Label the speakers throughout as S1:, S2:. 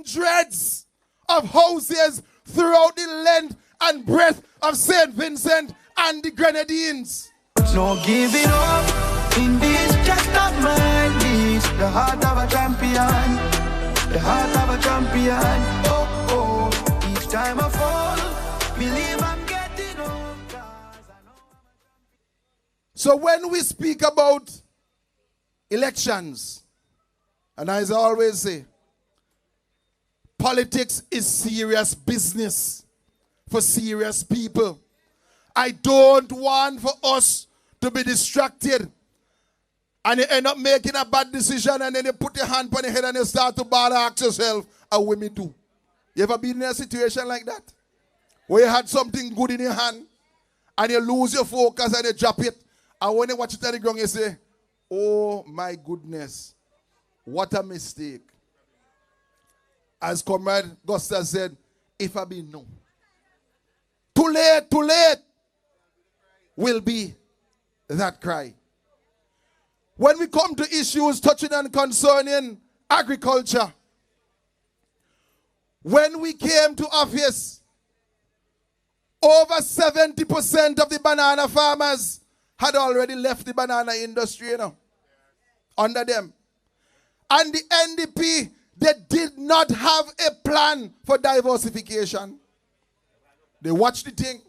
S1: hundreds of houses throughout the length and breadth of St. Vincent and the Grenadines.
S2: No giving up in this just not mine. This the heart of a champion. The heart of a champion. Oh, oh. Each time I fall, believe I'm getting up.
S1: So when we speak about elections, and as I always say, politics is serious business for serious people. I don't want for us to be distracted and you end up making a bad decision and then you put your hand on your head and you start to bother ask yourself, how will me do? You ever been in a situation like that? Where you had something good in your hand and you lose your focus and you drop it, and when you watch it on the ground you say, oh my goodness, what a mistake. As Comrade Gusta said, if I be no. Too late will be that cry. When we come to issues touching and concerning agriculture, when we came to office, over 70% of the banana farmers had already left the banana industry, under them. And the NDP, they did not have a plan for diversification. They watch the thing.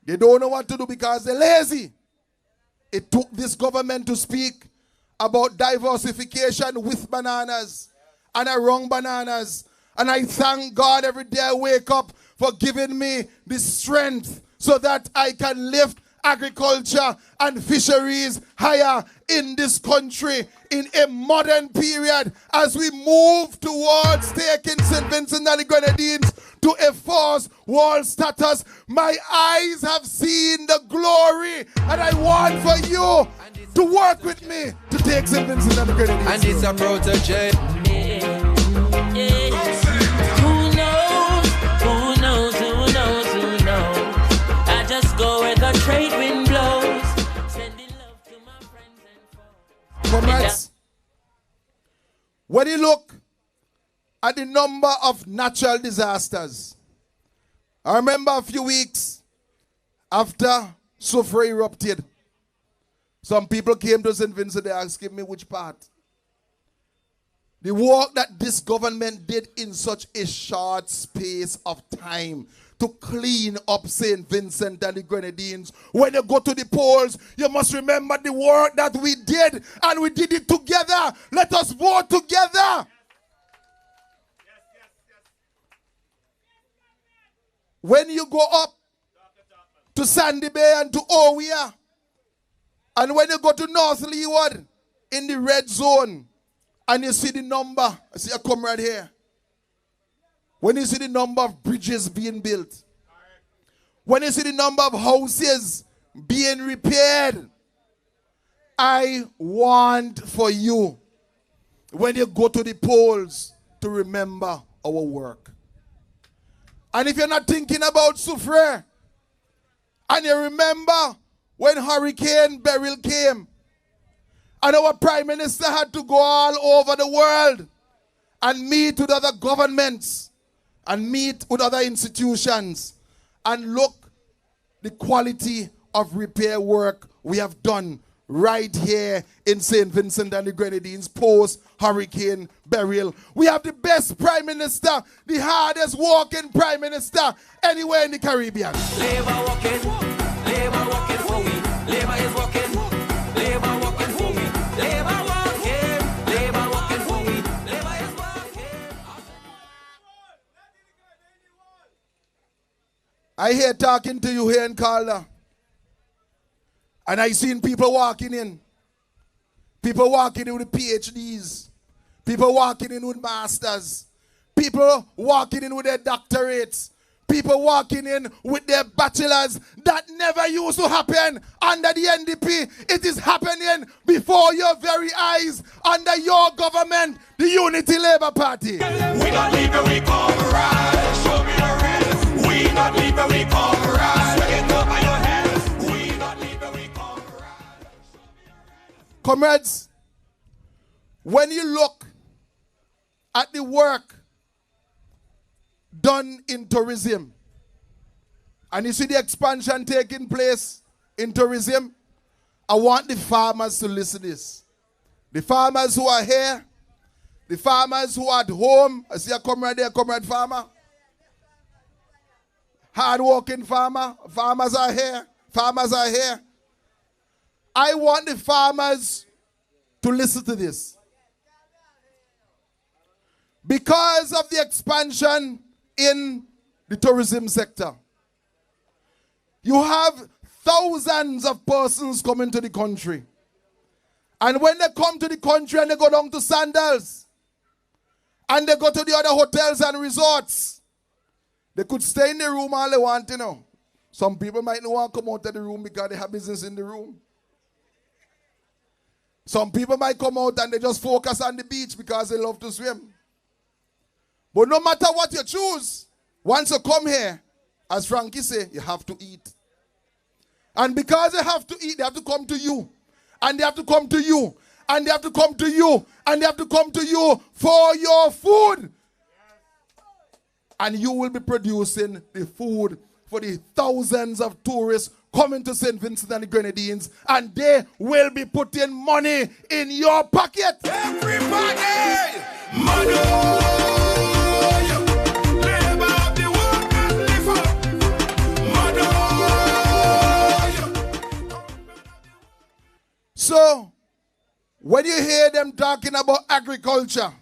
S1: They don't know what to do because they're lazy. It took this government to speak about diversification with bananas and around bananas. And I thank God every day I wake up for giving me the strength so that I can lift agriculture and fisheries higher in this country in a modern period as we move towards taking St. Vincent and the Grenadines to a first world status. My eyes have seen the glory and I want for you to work with me to take St. Vincent and the Grenadines.
S3: And it's a protege. I just go where the trade wind blows. Sending love to my friends and foes.
S1: Comrades, when you look at the number of natural disasters, I remember a few weeks after Soufrière erupted, some people came to St. Vincent, they asked me which part. The work that this government did in such a short space of time to clean up St. Vincent and the Grenadines. When you go to the polls, you must remember the work that we did, and we did it together. Let us vote together. When you go up to Sandy Bay and to Owia, and when you go to North Leeward in the red zone, and you see the number, I see a comrade here. When you see the number of bridges being built, when you see the number of houses being repaired, I want for you, when you go to the polls, to remember our work. And if you're not thinking about Soufrière, and you remember when Hurricane Beryl came, and our Prime Minister had to go all over the world and meet with other governments and meet with other institutions and look the quality of repair work we have done right here in St. Vincent and the Grenadines post Hurricane Beryl. We have the best Prime Minister, the hardest working Prime Minister anywhere in the Caribbean.
S3: Labour working for we. Labour is working. Labour working for we. Labour working for we. Labour is working.
S1: I hear talking to you here in Calder. And I seen people walking in. People walking in with PhDs. People walking in with masters. People walking in with their doctorates. People walking in with their bachelors. That never used to happen under the NDP. It is happening before your very eyes under your government, the Unity Labour Party.
S4: We not leave where we come rise. Show me the red. We not leave where we come rise. Get up on your head. We not leave where we come rise.
S1: Comrades, when you look at the work done in tourism, and you see the expansion taking place in tourism, I want the farmers to listen to this. The farmers who are here, the farmers who are at home. I see a comrade there, comrade farmer. Hard-working farmer. Farmers are here. Farmers are here. I want the farmers to listen to this. Because of the expansion in the tourism sector, you have thousands of persons coming to the country. And when they come to the country and they go down to Sandals, and they go to the other hotels and resorts, they could stay in the room all they want, you know. Some people might not want to come out of the room because they have business in the room. Some people might come out and they just focus on the beach because they love to swim. But no matter what you choose, once you come here, as Frankie say, you have to eat. And because they have to eat, they have to come to you. And they have to come to you. And they have to come to you. And they have to come to you for your food. And you will be producing the food for the thousands of tourists coming to St. Vincent and the Grenadines. And they will be putting money in your pocket.
S4: Everybody! Money!
S1: So, when you hear them talking about agriculture,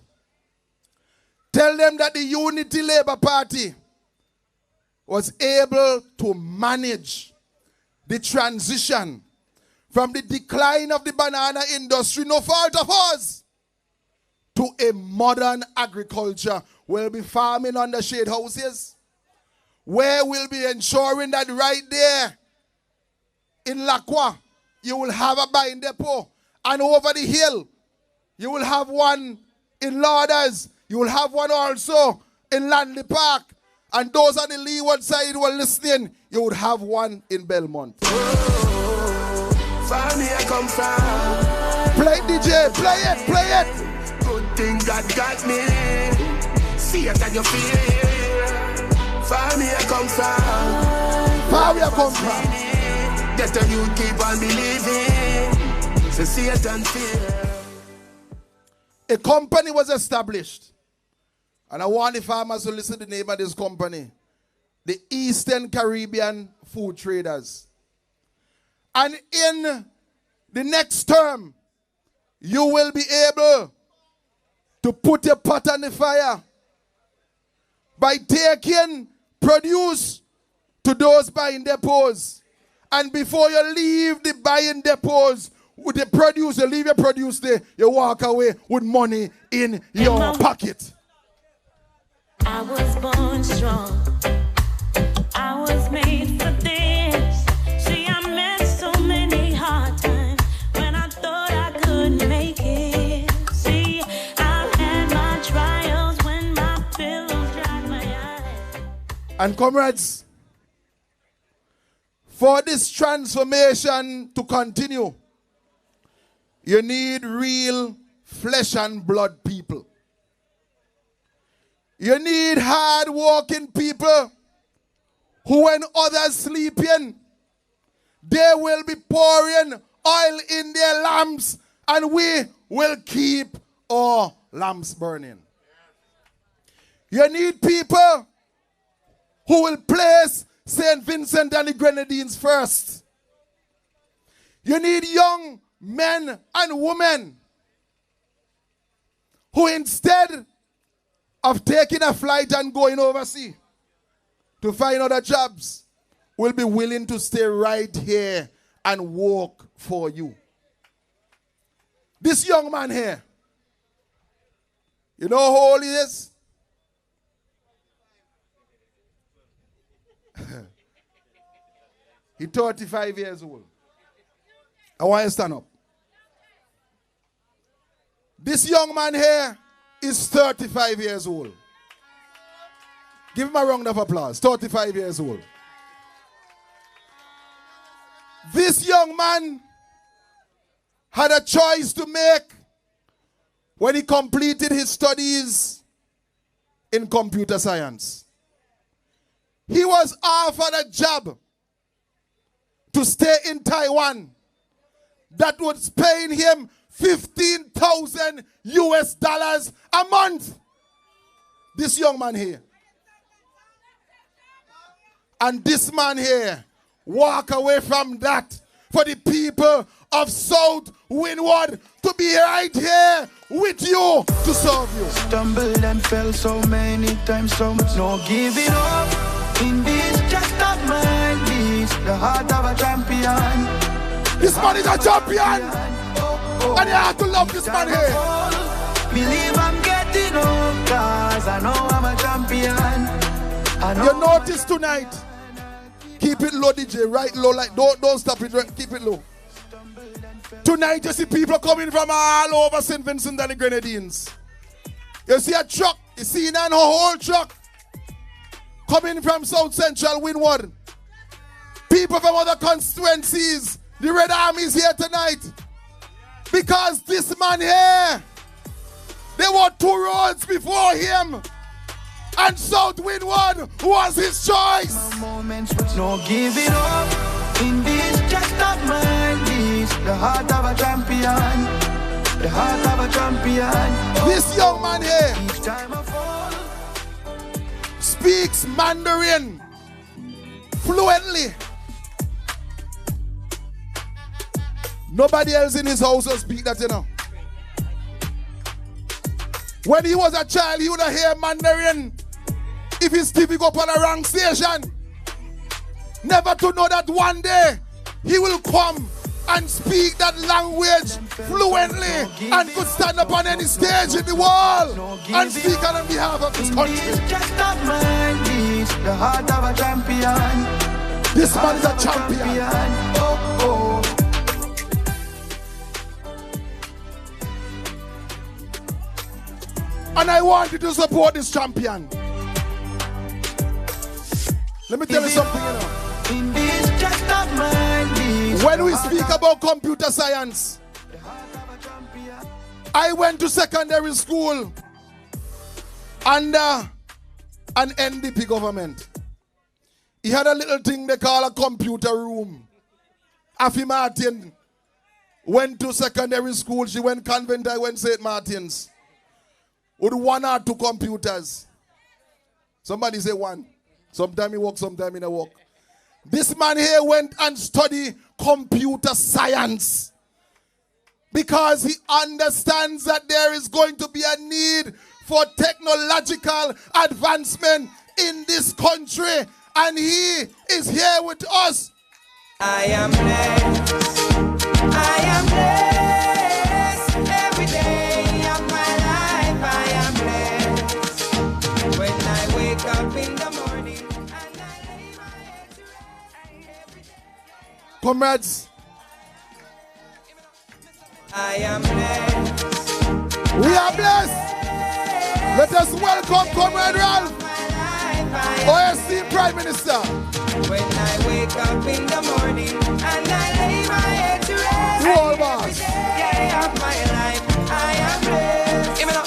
S1: tell them that the Unity Labour Party was able to manage the transition from the decline of the banana industry, no fault of ours, to a modern agriculture. We'll be farming under shade houses, where we'll be ensuring that right there in Lacroix, you will have a buying depot. And over the hill, you will have one in Lauders. You will have one also in Lanley Park. And those on the leeward side who are listening, you would have one in Belmont.
S2: Find me, I come from.
S1: Play DJ, play it, play it.
S2: Good thing God got me. See it and you feel it. Find me, I come from.
S1: Far we I come from.
S2: Get the you keep on believing. So see it and feel.
S1: A company was established. And I want the farmers to listen to the name of this company. The Eastern Caribbean Food Traders. And in the next term, you will be able to put your pot on the fire by taking produce to those buying depots. And before you leave the buying depots with the produce, you leave your produce there, you walk away with money in your pocket.
S5: I was born strong. I was made for this. See, I met so many hard times when I thought I couldn't make it. See, I've had my trials when my pillows dried my eyes.
S1: And comrades, for this transformation to continue, you need real flesh and blood people. You need hard-working people who, when others sleeping, they will be pouring oil in their lamps, and we will keep our lamps burning. You need people who will place St. Vincent and the Grenadines first. You need young men and women who, instead of taking a flight and going overseas to find other jobs, will be willing to stay right here and work for you. This young man here, you know how old he is? He's 35 years old. I want you to stand up. This young man here is 35 years old. Give him a round of applause. 35 years old. This young man had a choice to make when he completed his studies in computer science. He was offered a job to stay in Taiwan that was paying him 15,000 US dollars a month. This young man here. And this man here walk away from that for the people of South Windward to be right here with you to serve you.
S2: Stumbled and fell so many times, so much no giving up. In this just not mine, this the heart of a champion.
S1: This man is a champion. And you have to love this man here.
S2: Believe I'm getting up, cause I know I'm a champion.
S1: You notice tonight, keep it low, DJ, right low, like don't stop it, keep it low. Tonight you see people coming from all over St. Vincent and the Grenadines. You see a truck, you see a whole truck coming from South Central Windward. People from other constituencies, the Red Army is here tonight. Because this man here, there were 2 roads before him. And South Windward was his choice.
S2: Moments with no giving up. In this just not mine, this the heart of a champion. The heart of a champion.
S1: This young man here
S2: Each time I fall,
S1: speaks Mandarin fluently. Nobody else in his house will speak that, you know. When he was a child, he would have heard Mandarin if his TV go up on a wrong station. Never to know that one day he will come and speak that language fluently and could stand up on any stage in the world and speak on behalf of his
S2: in
S1: country.
S2: this just not mine, this the heart of a champion.
S1: This man is a champion.
S2: Oh, oh.
S1: And I want you to support this champion. Let me tell you something, you know.
S2: In this just not mine, this
S1: When
S2: the
S1: we
S2: heart
S1: speak
S2: of
S1: about computer science,
S2: a champion.
S1: I went to secondary school under an NDP government. He had a little thing they call a computer room. Afi Martin went to secondary school. She went convent, I went St. Martin's. With 1 or 2 computers. Somebody say 1. Sometime he walk, sometime he don't walk. This man here went and studied computer science. Because he understands that there is going to be a need for technological advancement in this country. And he is here with us.
S3: I am blessed. I am blessed. Every day of my life I am blessed. When I wake up in the morning and I lay my head to rest every day.
S1: Comrades,
S3: I am blessed.
S1: we are blessed. Let us welcome Comrade Ralph, OSC Prime Minister.
S3: When I wake up in the morning and I lay my head to rest.
S1: You all boss.
S3: Every day of my life I am blessed. Give me up.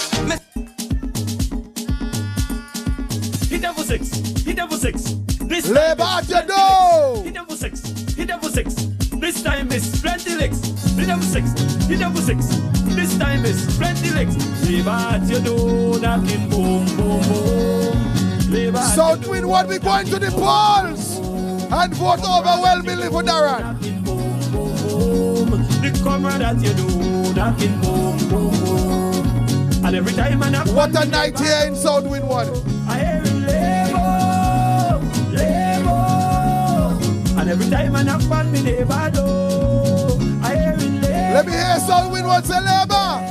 S6: Hit them for 6. Hit them for 6. This
S1: Labor
S6: time
S1: at
S6: is
S1: your
S6: plenty
S1: door.
S6: licks. Hit them for 6. Hit them for 6. This time is plenty licks. Hit them for 6. Hit them for 6. This time is plenty licks. Labor at your door, knocking boom, boom, boom. Labor at
S1: South
S6: your
S1: Windward, we going to the polls and vote overwhelmingly for Darren.
S6: knocking boom, boom, boom. The comrade at your door, knocking boom, boom, boom. And every time I knock
S1: What
S6: on
S1: a
S6: the
S1: night
S6: neighbor,
S1: here in South Windward.
S6: I hear him labor, labor. And every time I knock on me neighbor door, I hear him labor.
S1: Let me hear South Windward say labor.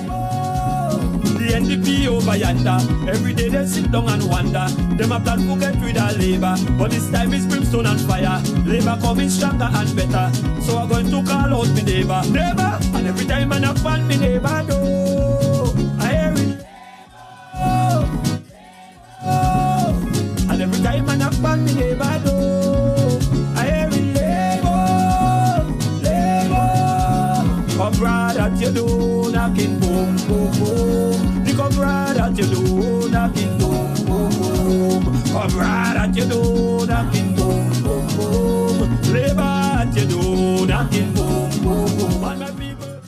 S6: The NDP over yonder, every day they sit down and wonder. Them a plan to get rid of labor, but this time it's brimstone and fire. Labor coming stronger and better, so I'm going to call out me neighbor, neighbor. And every time I knock on me neighbor door, I hear him labor. And every time I knock on me neighbor door, I hear him labor. Comrade at your door, knocking boom, boom, boom. The comrade at your door, knocking boom, boom, Come right at your door, knocking boom, boom, boom. Labor at your door, knocking boom, boom, boom. And my people,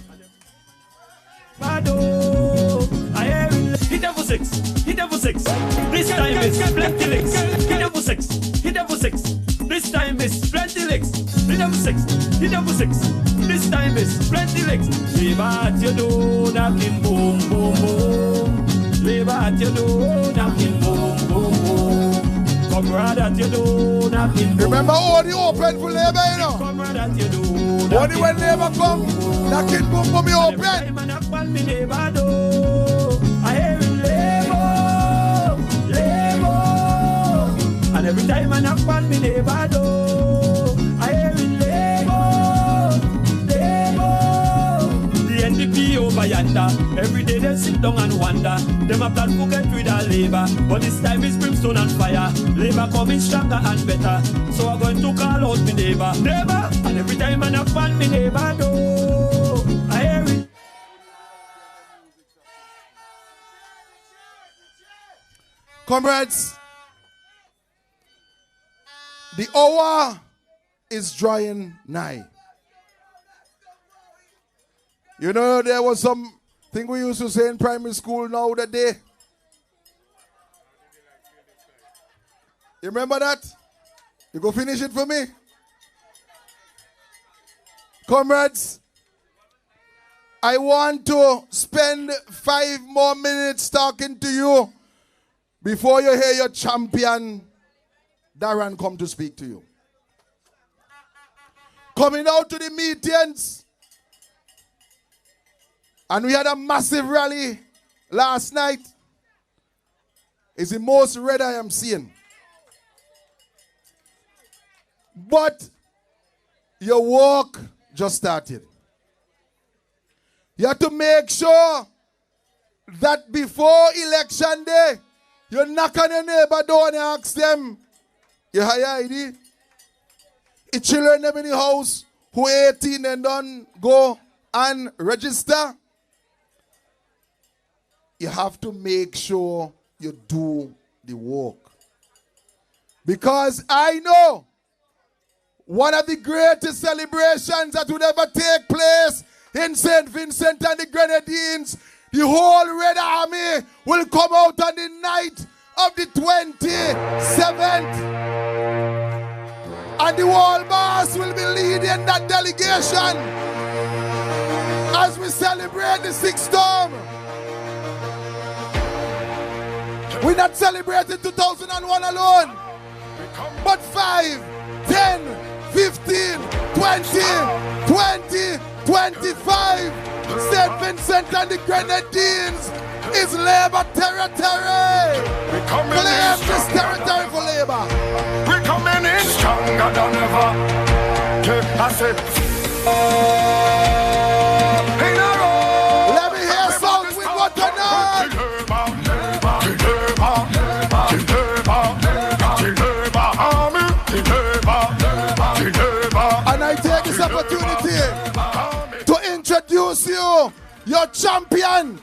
S6: I hear it. Hit them for six, hit them for six. This time it's plenty licks. Hit them for six, hit them for six. This time it's plenty licks. Hit them for six, hit them for six. This time it's plenty licks. Labor at your door, knocking boom, boom, boom. Labor at your door, knocking boom, boom, boom. Come right at your door, knocking boom.
S1: Remember all the open for labor, you know?
S6: Come right at your door.
S1: Only when labor come, knocking boom, boom, you open.
S6: Every time I knock on me neighbor door, I hear it labor, labor. And every time I knock on me neighbor door, I hear it labor, labor. The NDP over yonder, every day they sit down and wonder. Them a plan to get rid of labor, but this time it's brimstone and fire. Labor coming stronger and better, so I'm going to call out me neighbor, neighbor. And every time I knock on me neighbor door, I hear it.
S1: Comrades, the hour is drawing nigh. You know, there was something we used to say in primary school now that day. You remember that? You go finish it for me? Comrades, I want to spend 5 more minutes talking to you before you hear your champion, Darren, come to speak to you. Coming out to the meetings, and we had a massive rally last night. It's the most red I am seeing. But your work just started. You have to make sure that before election day, you knock on your neighbor door and ask them, you have your ID? The children them in the house who 18 and don't go and register. You have to make sure you do the work. Because I know one of the greatest celebrations that would ever take place in St. Vincent and the Grenadines, the whole Red Army will come out on the night of the 27th. And the whole boss will be leading that delegation as we celebrate the 6th storm. We're not celebrating 2001 alone, but 5, 10, 15, 20, 25. St. Vincent and the Grenadines is labor territory. Claim this territory for labor.
S4: We're coming in stronger than ever. I said, in a row.
S1: Let me hear songs with what tonight. And I take this opportunity to introduce you, your champion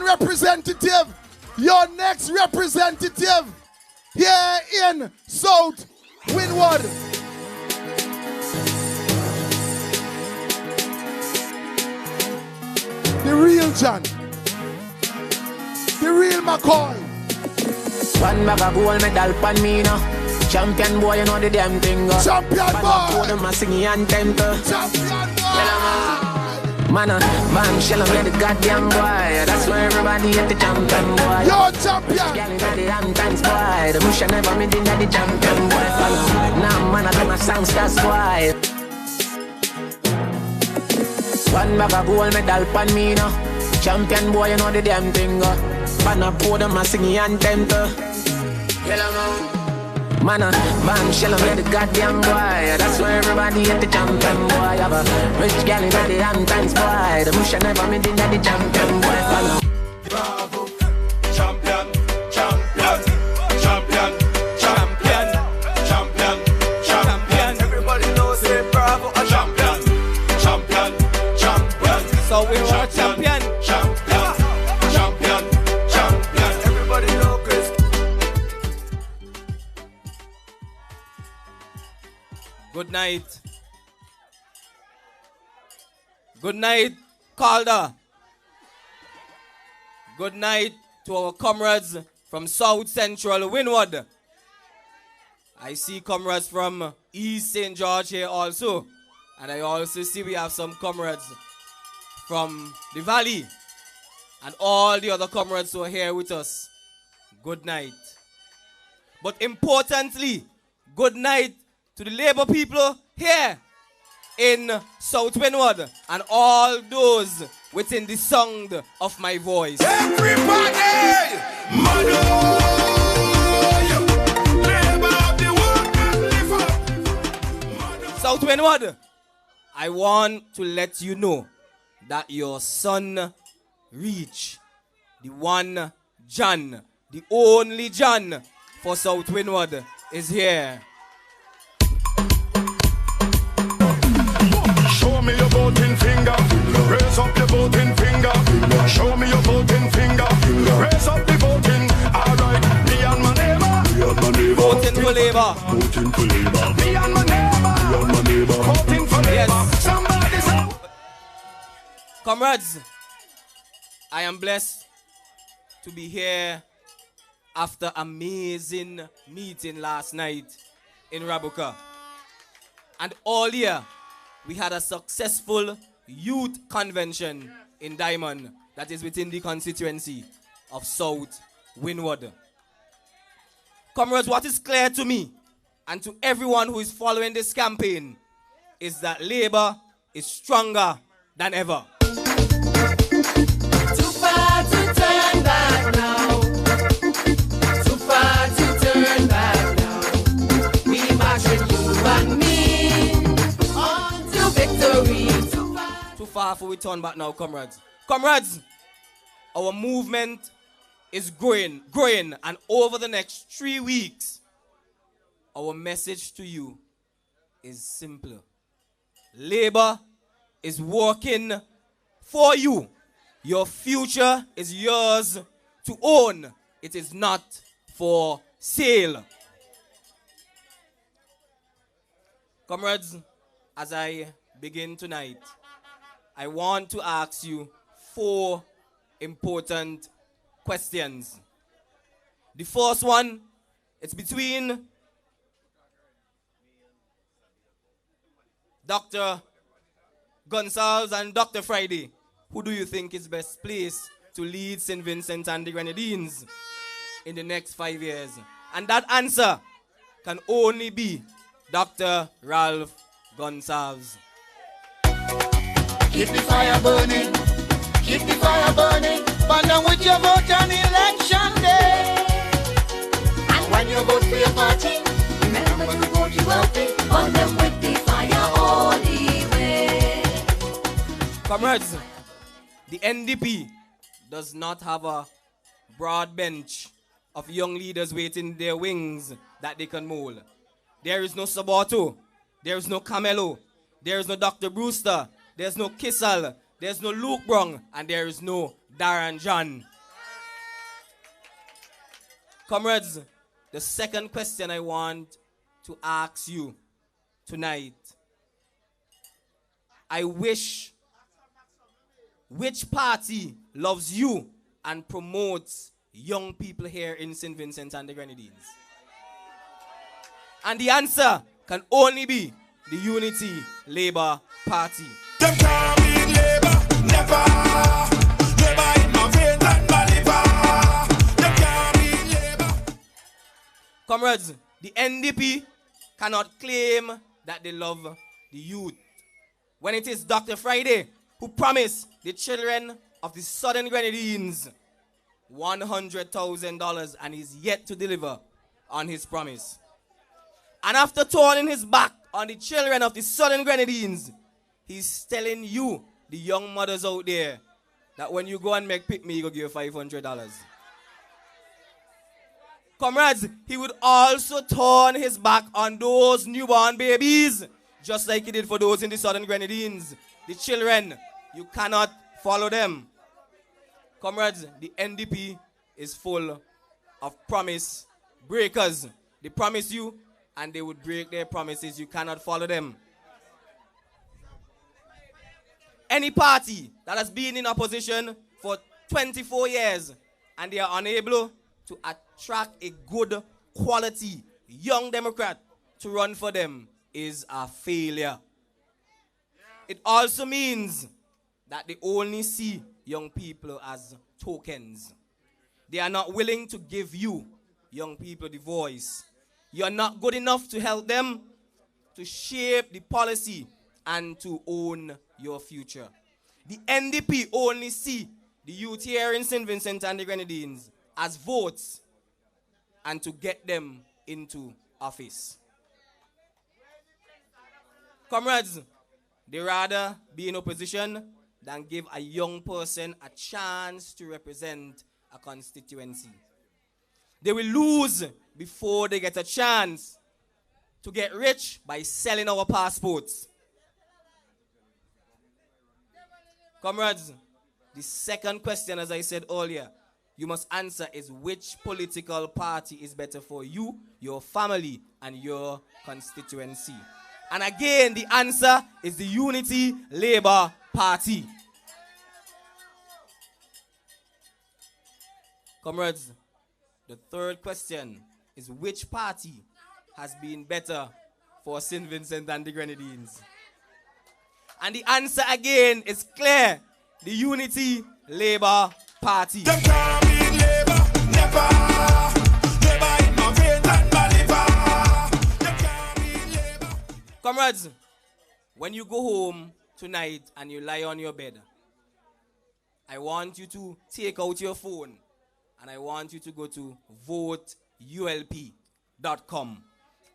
S1: representative, your next representative here in South Windward. The real John, the real McCoy.
S7: One bag of gold medal pan me now. Champion boy, you know the damn thing.
S1: Champion boy.
S7: Them a singing anthem to.
S1: Champion boy.
S7: Man, man, shell of the goddamn boy. That's why everybody at the champion boy.
S1: Yo, champion.
S7: Girl inna the anthems boy. The bush never made inna the champion boy. Nah, man, I do my songs, that's why. One bag of gold medal pan me now. Champion boy, you know the damn thing. Man, I pour them a singing anthem to. Man, man, shell of the goddamn boy. That's why everybody at the champion boy. Have a rich girl in the anthems boy. The bush never made inna the champion boy.
S4: Bravo, champion, champion, champion, champion, champion, champion. Everybody knows it, bravo, a champion, champion, champion.
S3: So we are champion.
S4: Champion, champion, champion. Everybody knows Chris.
S8: Good night. Good night, Calder. Good night to our comrades from South Central Windward. I see comrades from East St. George here also. And I also see we have some comrades from the Valley. And all the other comrades who are here with us. Good night. But importantly, good night to the Labour people here in South Windward and all those within the sound of my voice.
S4: Everybody!
S8: South Windward, I want to let you know that your son reached the one John, the only John for South Windward is here.
S4: Show me your voting finger. Raise up your voting finger. Show me your voting finger. Raise up the voting. Alright, me and my neighbor.
S8: Voting for Labour.
S4: Voting for Labour. Me and my neighbor. Me and my neighbor. Voting for Labour.
S8: Yes.
S4: Somebody say.
S8: Comrades, I am blessed to be here after amazing meeting last night in Rabuka. And all year, we had a successful youth convention in Diamond that is within the constituency of South Windward. Comrades, what is clear to me and to everyone who is following this campaign is that Labour is stronger than ever.
S3: Too far to turn back now. Too far to turn back now. We marching, you and me, on to victory.
S8: Too far for we turn back now, comrades. Comrades, our movement is growing, and over the next 3 weeks, our message to you is simple. Labour is working for you. Your future is yours to own. It is not for sale. Comrades, as I begin tonight, I want to ask you 4 important questions. The first one, it's between Dr. Gonsalves and Dr. Friday. Who do you think is best placed to lead St. Vincent and the Grenadines in the next 5 years? And that answer can only be Dr. Ralph Gonsalves.
S2: Keep the fire burning, keep the fire burning, burn down with your vote on election day. And when you vote for your party, remember to vote ULP, burn them with the fire all the way.
S8: Comrades, the NDP does not have a broad bench of young leaders waiting in their wings that they can mold. There is no Sabato, there is no Camelo, there is no Dr. Brewster, there's no Kissel, there's no Luke Brown, and there is no Darren John. Comrades, the second question I want to ask you tonight. I wish, which party loves you and promotes young people here in St. Vincent and the Grenadines? And the answer can only be the Unity Labour Party.
S4: Them can't beat Labour, never. Labour in my veins and my liver. Them can't beat Labour.
S8: Comrades, the NDP cannot claim that they love the youth when it is Dr. Friday who promised the children of the Southern Grenadines $100,000 and is yet to deliver on his promise. And after turning his back on the children of the Southern Grenadines, he's telling you, the young mothers out there, that when you go and make pick me, he'll give you $500. Comrades, he would also turn his back on those newborn babies, just like he did for those in the Southern Grenadines. The children, you cannot follow them. Comrades, the NDP is full of promise breakers. They promise you and they would break their promises. You cannot follow them. Any party that has been in opposition for 24 years and they are unable to attract a good quality young Democrat to run for them is a failure. It also means that they only see young people as tokens. They are not willing to give you, young people, the voice. You are not good enough to help them to shape the policy and to own your future. The NDP only see the youth here in St. Vincent and the Grenadines as votes and to get them into office. Comrades, they rather be in opposition than give a young person a chance to represent a constituency. They will lose before they get a chance to get rich by selling our passports. Comrades, the second question, as I said earlier, you must answer is which political party is better for you, your family, and your constituency. And again, the answer is the Unity Labour Party. Comrades, the third question is which party has been better for St. Vincent and the Grenadines? And the answer again is clear. The Unity Labour Party.
S4: Them can't be Labour, never. Labour in my veins and my liver. Them can't be Labour.
S8: Comrades, when you go home tonight and you lie on your bed, I want you to take out your phone and I want you to go to voteulp.com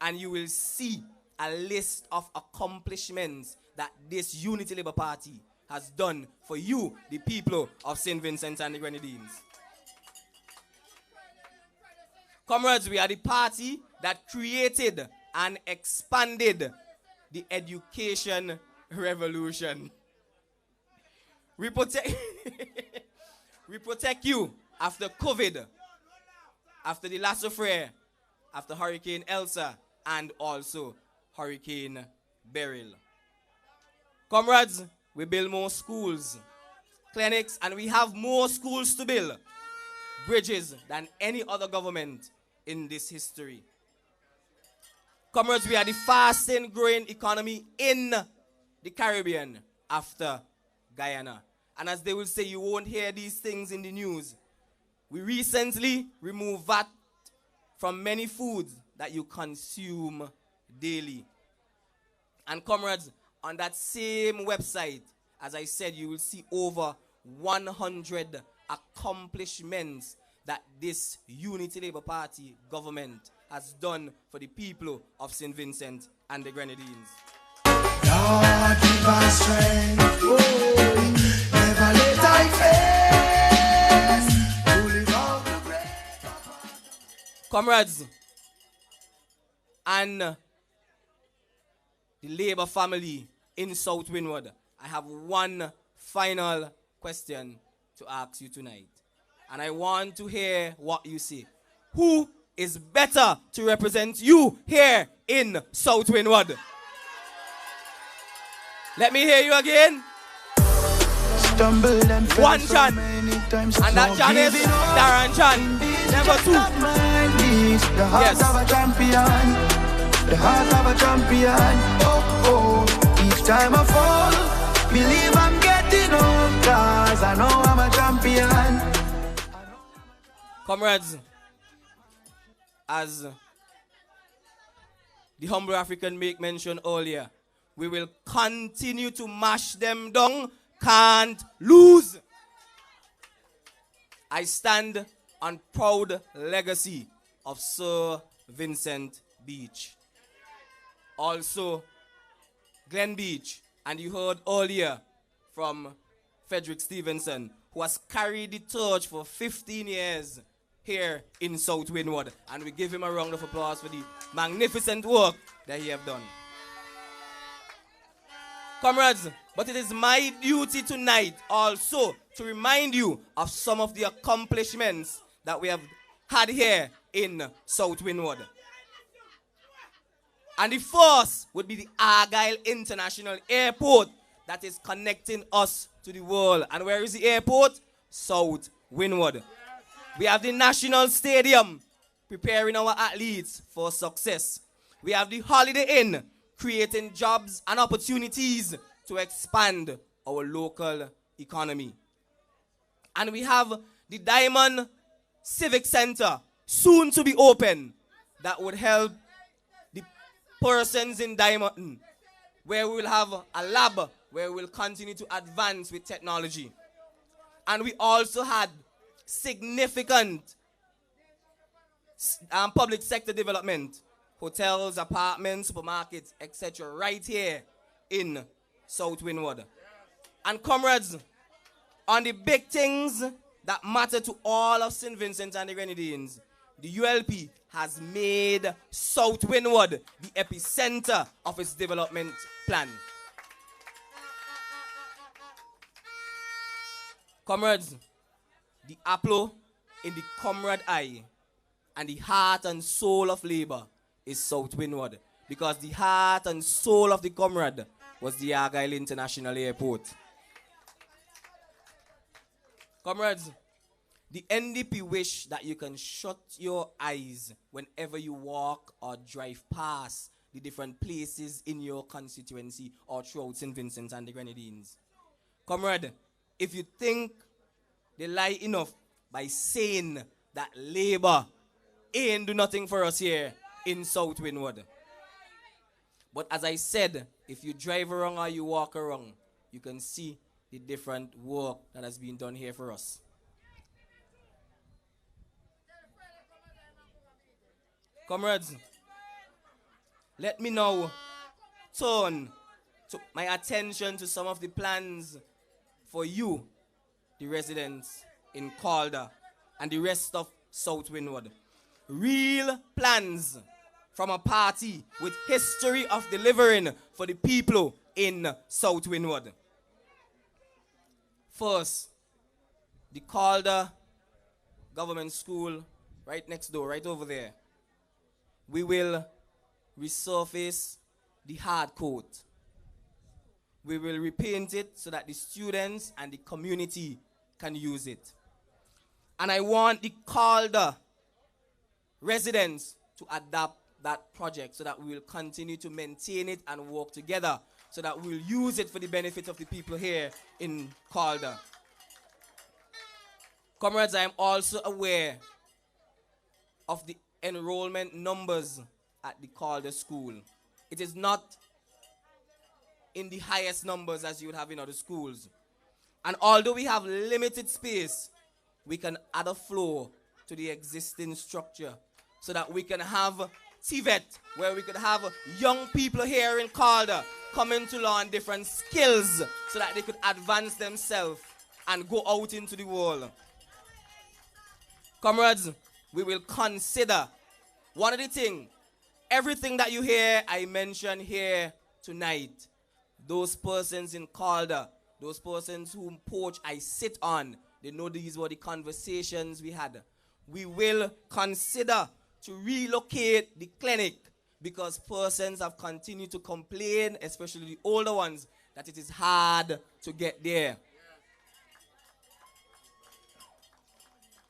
S8: and you will see a list of accomplishments that this Unity Labour Party has done for you, the people of St. Vincent and the Grenadines. Comrades, we are the party that created and expanded the education revolution. We protect you after COVID, after the Lasso Frere, after Hurricane Elsa, and also Hurricane Beryl. Comrades, we build more schools, clinics, and we have more schools to build, bridges, than any other government in this history. Comrades, we are the fastest growing economy in the Caribbean after Guyana. And as they will say, you won't hear these things in the news. We recently removed VAT from many foods that you consume daily. And comrades, on that same website, as I said, you will see over 100 accomplishments that this Unity Labour Party government has done for the people of St. Vincent and the Grenadines.
S2: Lord, give us strength, oh, never let I face, to live out the great.
S8: Comrades, and the Labour family in South Windward, I have one final question to ask you tonight. And I want to hear what you say. Who is better to represent you here in South Windward? Let me hear you again.
S2: Stumbled and fell
S8: One
S2: so
S8: Chan.
S2: many times,
S8: And that
S2: no
S8: Chan is
S2: giving up.
S8: Darren Chan. Number two.
S2: The heart
S8: Yes.
S2: of a champion. The heart of a champion. Oh, oh. Each time I fall, believe I'm getting up, 'cause I know I'm a champion.
S8: Comrades, as the humble African make mention earlier, we will continue to mash them down, can't lose. I stand on proud legacy of Sir Vincent Beach. Also, Glen Beach, and you heard earlier from Frederick Stevenson, who has carried the torch for 15 years here in South Windward. And we give him a round of applause for the magnificent work that he have done. Comrades, but it is my duty tonight also to remind you of some of the accomplishments that we have had here in South Windward. And the first would be the Argyle International Airport that is connecting us to the world. And where is the airport? South Windward. We have the National Stadium preparing our athletes for success. We have the Holiday Inn creating jobs and opportunities to expand our local economy. And we have the Diamond Civic Center soon to be open that would help the persons in Diamond, where we will have a lab where we will continue to advance with technology. And we also had significant public sector development, hotels, apartments, supermarkets, etc. right here in South Windward. And comrades, on the big things that matter to all of St. Vincent and the Grenadines, the ULP has made South Windward the epicenter of its development plan. Comrades, the apple in the comrade eye and the heart and soul of labor is South Windward, because the heart and soul of the comrade was the Argyle International Airport. Comrades, the NDP wish that you can shut your eyes whenever you walk or drive past the different places in your constituency or throughout St. Vincent and the Grenadines. Comrade, if you think they lie enough by saying that labor ain't do nothing for us here in South Windward. But as I said, if you drive around or you walk around, you can see the different work that has been done here for us. Comrades, let me now turn my attention to some of the plans for you, the residents in Calder and the rest of South Windward. Real plans from a party with history of delivering for the people in South Windward. First, the Calder Government School right next door, right over there. We will resurface the hard coat. We will repaint it so that the students and the community can use it. And I want the Calder residents to adapt that project so that we will continue to maintain it and work together so that we'll use it for the benefit of the people here in Calder. Comrades, I am also aware of the enrollment numbers at the Calder School. It is not in the highest numbers as you would have in other schools. And although we have limited space, we can add a floor to the existing structure so that we can have TVET, where we could have young people here in Calder coming to learn different skills so that they could advance themselves and go out into the world. Comrades, we will consider one of the things, everything that you hear, I mention here tonight. Those persons in Calder, those persons whom porch I sit on, they know these were the conversations we had. We will consider to relocate the clinic because persons have continued to complain, especially the older ones, that it is hard to get there.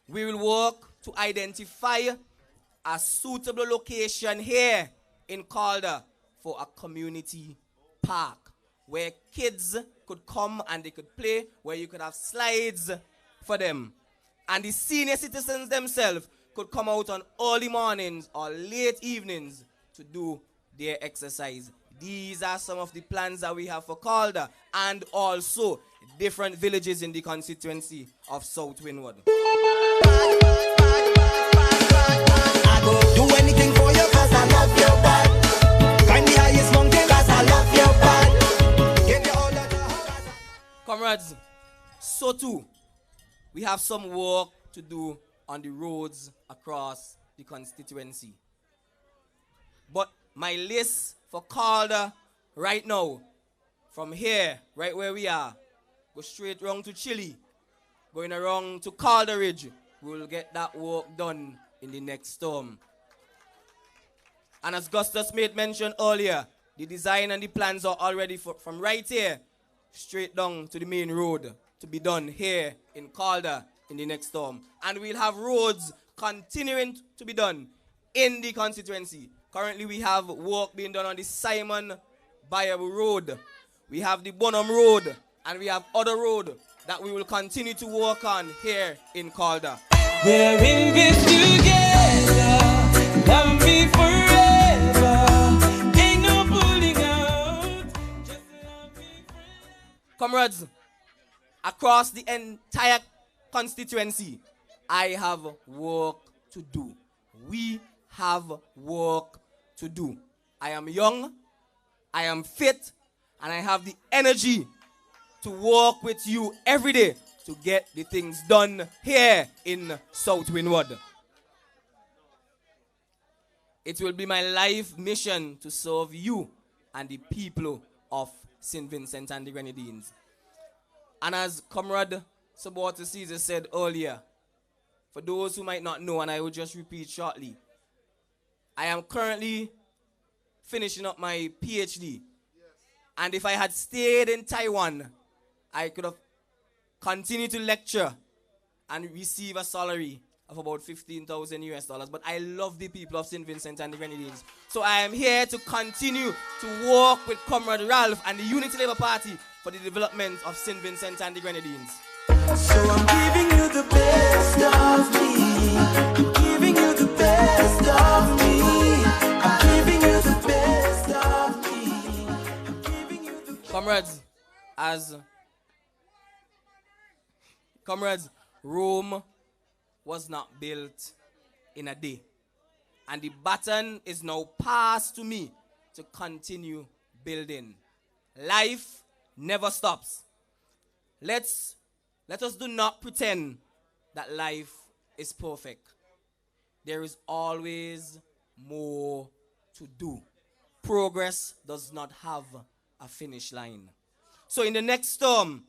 S8: We will work to identify a suitable location here in Calder for a community park where kids could come and they could play, where you could have slides for them. And the senior citizens themselves could come out on early mornings or late evenings to do their exercise. These are some of the plans that we have for Calder and also different villages in the constituency of South Windward.
S2: I go do anything for you cause I love you bad. Climb the highest mountain cause I love you bad. Give you all of the
S8: Comrades, so too, we have some work to do on the roads across the constituency. But my list for Calder right now, from here, right where we are, go straight round to Chile, going around to Calder Ridge, we will get that work done in the next term. And as Gustus made mention earlier, the design and the plans are already from right here straight down to the main road to be done here in Calder in the next term. And we'll have roads continuing to be done in the constituency. Currently we have work being done on the Simon Bayable Road. We have the Bonham Road, and we have other road that we will continue to work on here in Calder.
S3: We're in this together, love me forever, ain't no pulling out, just love me forever.
S8: Comrades, across the entire constituency, I have work to do. We have work to do. I am young, I am fit, and I have the energy to work with you every day to get the things done here in South Windward. It will be my life mission to serve you and the people of St. Vincent and the Grenadines. And as Comrade Suborta Caesar said earlier, for those who might not know, and I will just repeat shortly, I am currently finishing up my PhD. And if I had stayed in Taiwan, I could have continued to lecture and receive a salary of about 15,000 US dollars. But I love the people of St. Vincent and the Grenadines. So I am here to continue to work with Comrade Ralph and the Unity Labour Party for the development of St. Vincent and the Grenadines.
S2: So I'm giving you the best of me. I'm giving you the best of me. I'm giving you the best of me. I'm giving you the
S8: Comrades, Rome was not built in a day. And the baton is now passed to me to continue building. Life never stops. Let us do not pretend that life is perfect. There is always more to do. Progress does not have a finish line. So in the next term,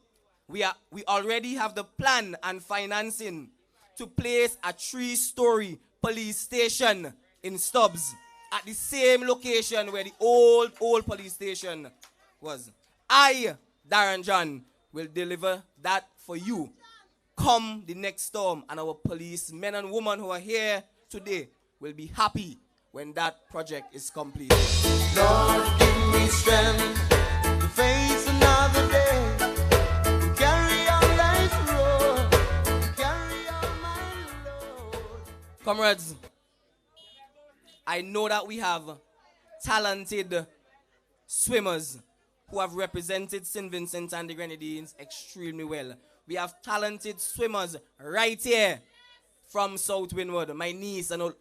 S8: we already have the plan and financing to place a 3-story police station in Stubbs at the same location where the old police station was. I, Darren John, will deliver that for you come the next storm, and our policemen and women who are here today will be happy when that project is complete.
S2: Lord, give me strength to face another day. Carry on life's road. Carry on my load.
S8: Comrades, I know that we have talented swimmers who have represented St. Vincent and the Grenadines extremely well. We have talented swimmers right here from South Windward. My niece, an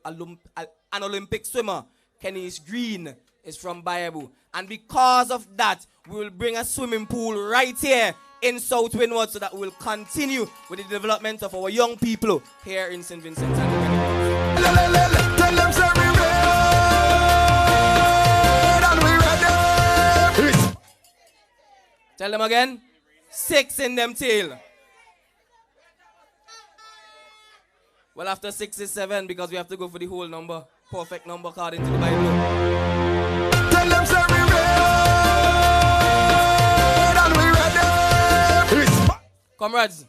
S8: Olympic swimmer, Kenny's Green, is from Bayable. And because of that, we will bring a swimming pool right here in South Windward so that we will continue with the development of our young people here in St. Vincent and the Grenadines.
S2: Tell them say we red and we ready.
S8: Tell them again. 6 in them tail. Well, after 6 is 7 because we have to go for the whole number. Perfect number according to the Bible.
S2: Tell them say we red and we ready.
S8: Comrades,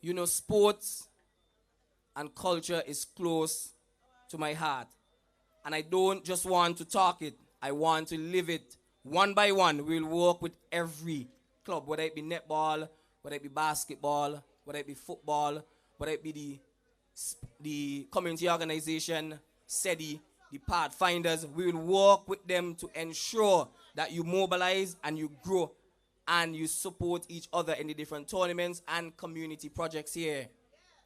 S8: you know sports and culture is close to my heart. And I don't just want to talk it. I want to live it. One by one, we'll work with every club, whether it be netball, whether it be basketball, whether it be football, whether it be the community organization, SEDI, the Pathfinders. We will work with them to ensure that you mobilize and you grow and you support each other in the different tournaments and community projects here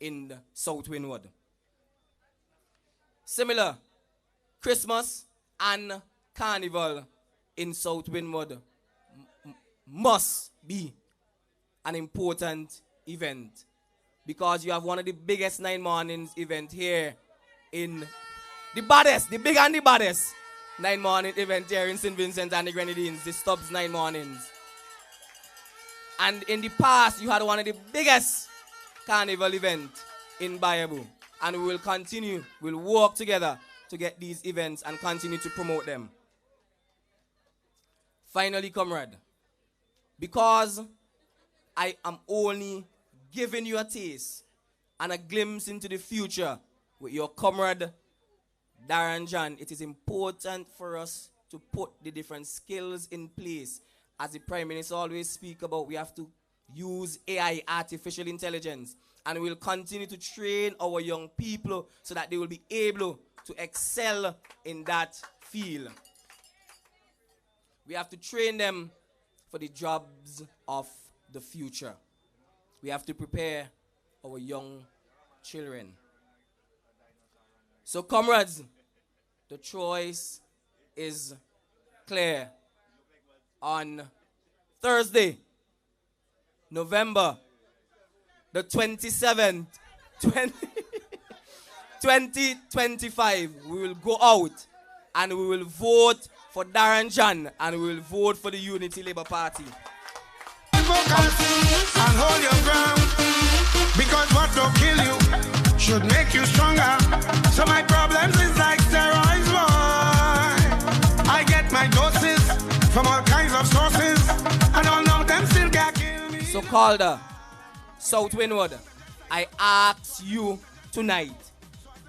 S8: in South Windward. Similar, Christmas and Carnival in South Windward must be an important event because you have one of the biggest 9 mornings event here in the baddest, the big and the baddest 9 morning event here in St. Vincent and the Grenadines, the Stubbs 9 mornings. And in the past, you had one of the biggest carnival event in Bayable. And we will continue, we'll work together to get these events and continue to promote them. Finally, comrade, because I am only giving you a taste and a glimpse into the future with your comrade Darren John, it is important for us to put the different skills in place. As the Prime Minister always speaks about, we have to use AI, artificial intelligence, and we'll continue to train our young people so that they will be able to excel in that field. We have to train them for the jobs of the future. We have to prepare our young children. So, comrades, the choice is clear. On Thursday, November the 27th, 2025, we will go out and we will vote for Darren John and we will vote for the Unity Labour Party.
S2: Focus and hold your ground, because what don't kill you should make you stronger. So my problems is like steroids, boy. I get my doses from all kinds of sources, and all of them still can't kill me.
S8: So Calder, South Windward, I ask you tonight,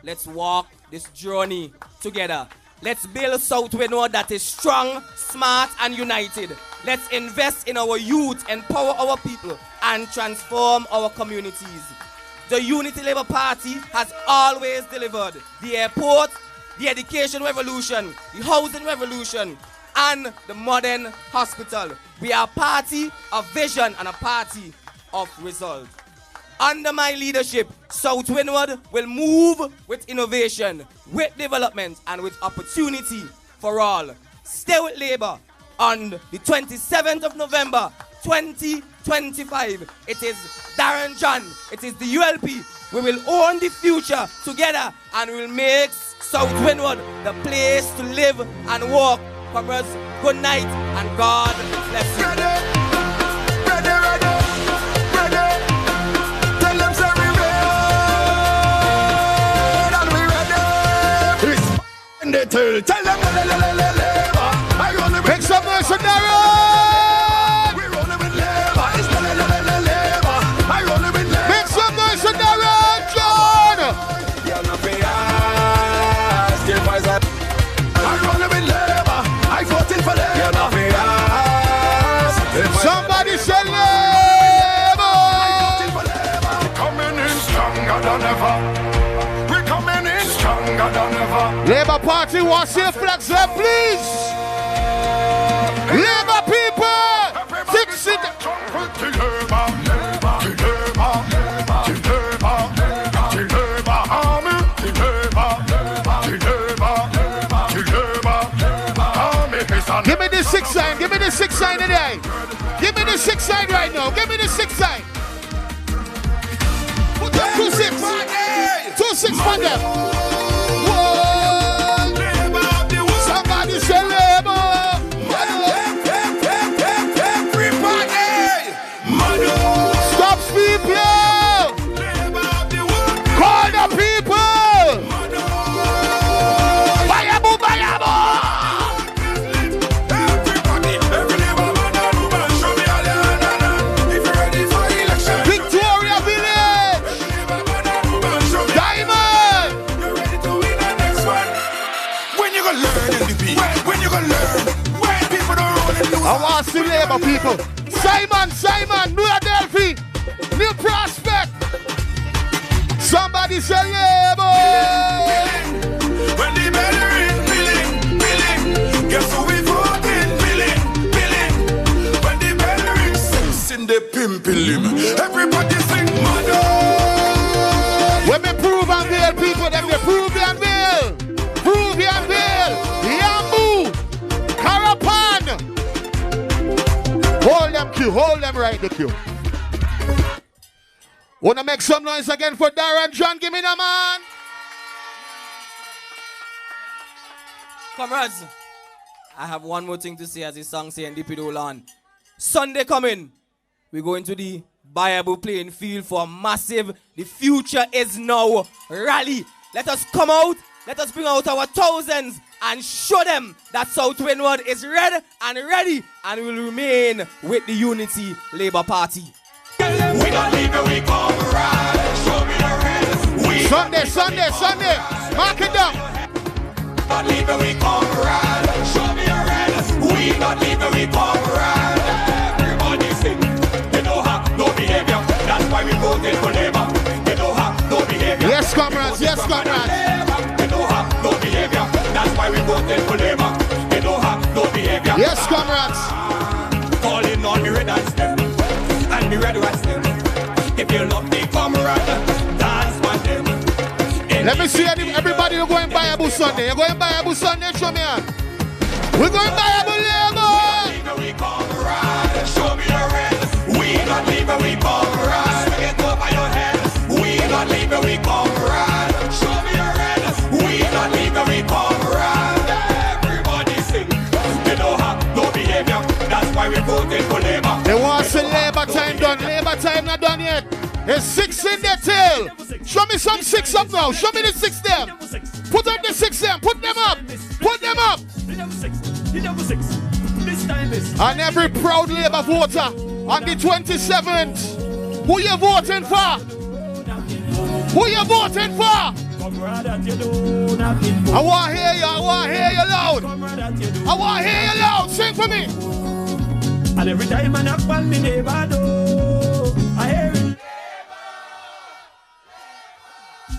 S8: let's walk this journey together. Let's build South Windward that is strong, smart, and united. Let's invest in our youth, empower our people, and transform our communities. The Unity Labour Party has always delivered the airport, the education revolution, the housing revolution, and the modern hospital. We are a party of vision and a party of result. Under my leadership, South Windward will move with innovation, with development, and with opportunity for all. Stay with Labour on the 27th of November, 2025. It is Darren John, it is the ULP. We will own the future together and we will make South Windward the place to live and work. Comrades, good night and God bless you.
S1: Tell them make some noise for Darren. We're rolling with Labour. It's Labour. I rolling with Labour. Make some noise for Darren, John. You're not I rolling with Labour. I voted for Labour. You're not somebody say Labour. I voted for Labour. We're coming in stronger than ever. We're coming in stronger than ever. Labour Party wants your flags there, please. Labour people, fix it. Give me the 6 sign, give me the 6 sign today. Give me the 6 sign right now, give me the 6 sign. 2 6. 2 6 for them. Somebody say Labour. Stop people. Call the people. Bayabo, bayabo. Victoria Village. Diamond. When you gonna learn in the beat? When you gonna learn? When people don't roll in the I want to see Labour people. Simon, New Adelphi, New Prospect. Somebody say Labour. When the bell ring, billing. Guess who we voting? Billing. When the bell ring, sing the pimping. Everybody sing mother. When we prove and veil people, then we prove and veil. Prove and veil. Yambu. Carapan. Hold them queue, hold them right the queue. Wanna make some noise again for Darren John? Give me the man.
S8: Comrades, I have one more thing to say as the song say and DP roll on. Sunday coming, we go into the Bayabo playing field for a massive The Future Is Now rally. Let us come out Let us bring out our thousands and show them that South Windward is red and ready and will remain with the Unity Labour Party.
S4: We not leave it, we come right. Show me the red. We
S1: Sunday. Mark it down.
S4: not leave it, we come right. Show me the red. We not leave it, we come right. Everybody sing. They don't have no behavior. That's why we voted for Labour. They don't have no behavior.
S1: Yes, comrades.
S4: They don't have no behavior. That's why we voted for Labour. They don't have no behavior.
S1: Yes, comrades.
S4: Calling on the red eyes them and the red eyes them. If you love the comrade, dance for them.
S1: Let me see everybody who going buy Abu Sunday. You're going buy Abu Sunday, show me on. We're going buy Abu Labour.
S4: We comrade, show me the red. We not leave it, we comrade. Get over your head. We not leave it, we comrade. Show me the red. We not leave it, we comrade. Everybody sing. They don't have no behavior. That's why we voted for Labour.
S1: They want to see Labour time done. Labour time not done yet. There's 6 in the tail. Show me some 6 up now. Show me the 6 them. Put up the 6 them. Put them up. Put them up. And every proud Labour voter on the 27th. Who you voting for? Who you voting for? I want to hear you. I want to hear you loud. I want to hear you loud. Sing for me.
S6: And every time I knock on me neighbor door, I hear it.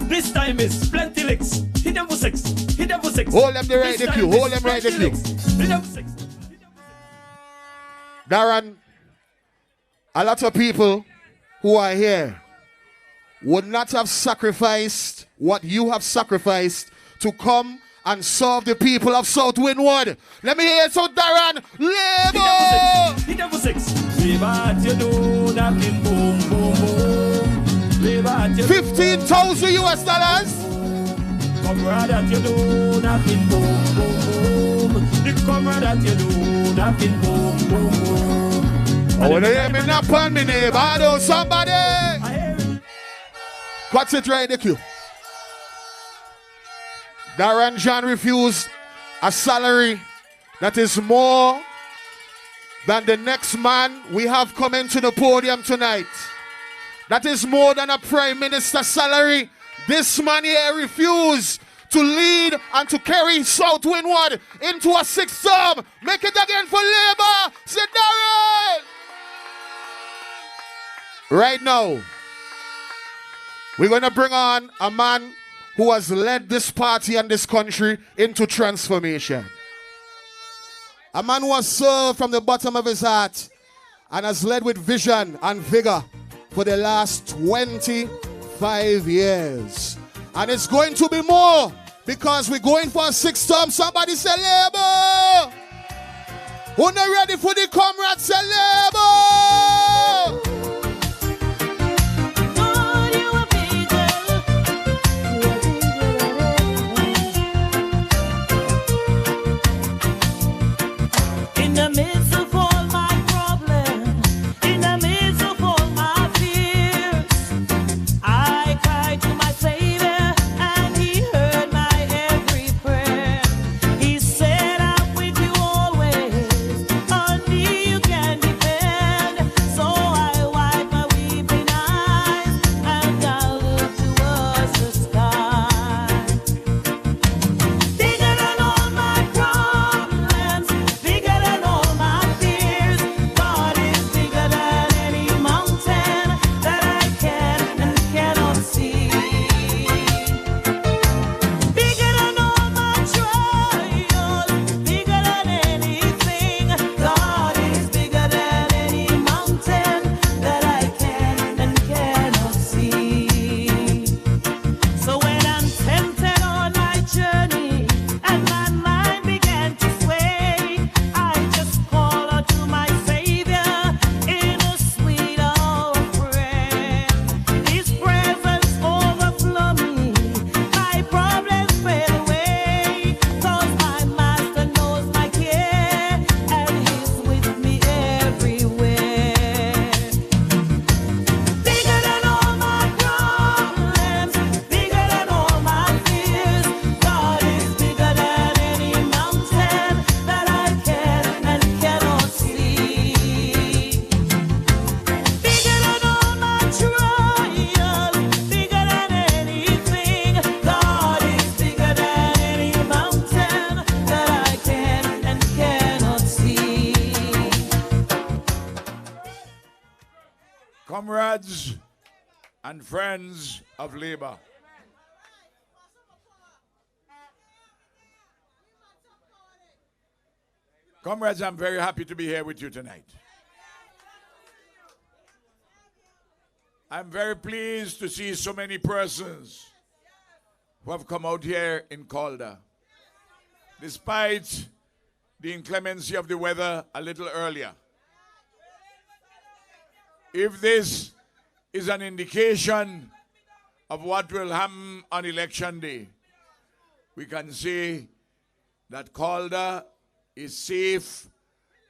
S6: This time is plenty licks. Hit them for 6. Hit them for 6.
S1: Hold them right the queue. Hold them right the queue.
S6: Hit them for 6.
S1: Darren, a lot of people who are here would not have sacrificed what you have sacrificed to come and serve the people of South Windward. Let me hear it. So Darren, Labour!
S6: Hit them for 6. Labour at your door, knocking boom, boom, boom. Labour at your door.
S1: $15,000 US.
S6: Comrade at your door, knocking boom, boom, boom. The comrade at your door, knocking boom, boom, boom.
S1: I want to hear me knock on me neighbor. I know somebody. What's it right in the queue? Darren John refused a salary that is more than the next man we have coming to the podium tonight. That is more than a prime minister's salary. This man here refused to lead and to carry South Windward into a 6th term. Make it again for Labour. Say Darren. Right now, we're going to bring on a man who has led this party and this country into transformation. A man who has served from the bottom of his heart and has led with vision and vigor for the last 25 years. And it's going to be more because we're going for a 6th term. Somebody say Labour! Who not ready for the comrades? Say Labour!
S5: In the midst of all my problems, in the midst of all my fears, I cried to my Savior and He heard my every prayer. He said, I'm with you always, on me you can depend.
S9: comrades and friends of labor. Comrades, I'm very happy to be here with you tonight. I'm very pleased to see so many persons who have come out here in Calder, despite the inclemency of the weather a little earlier. If this is an indication of what will happen on election day, we can say that Calder is safe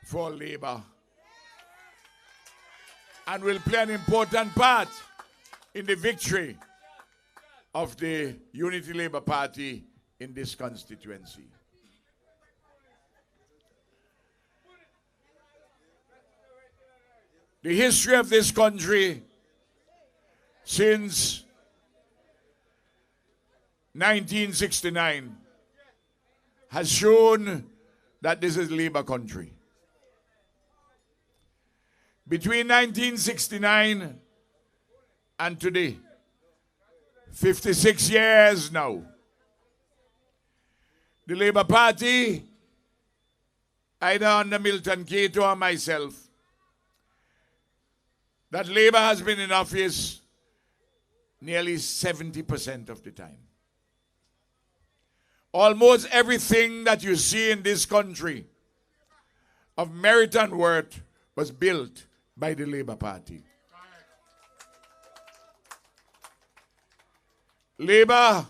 S9: for labor and will play an important part in the victory of the Unity Labour Party in this constituency. The history of this country since 1969 has shown that this is a labor country. Between 1969 and today, 56 years now, the Labour Party, either under Milton Cato or myself, that Labour has been in office nearly 70% of the time. Almost everything that you see in this country of merit and worth was built by the Labour Party. Labour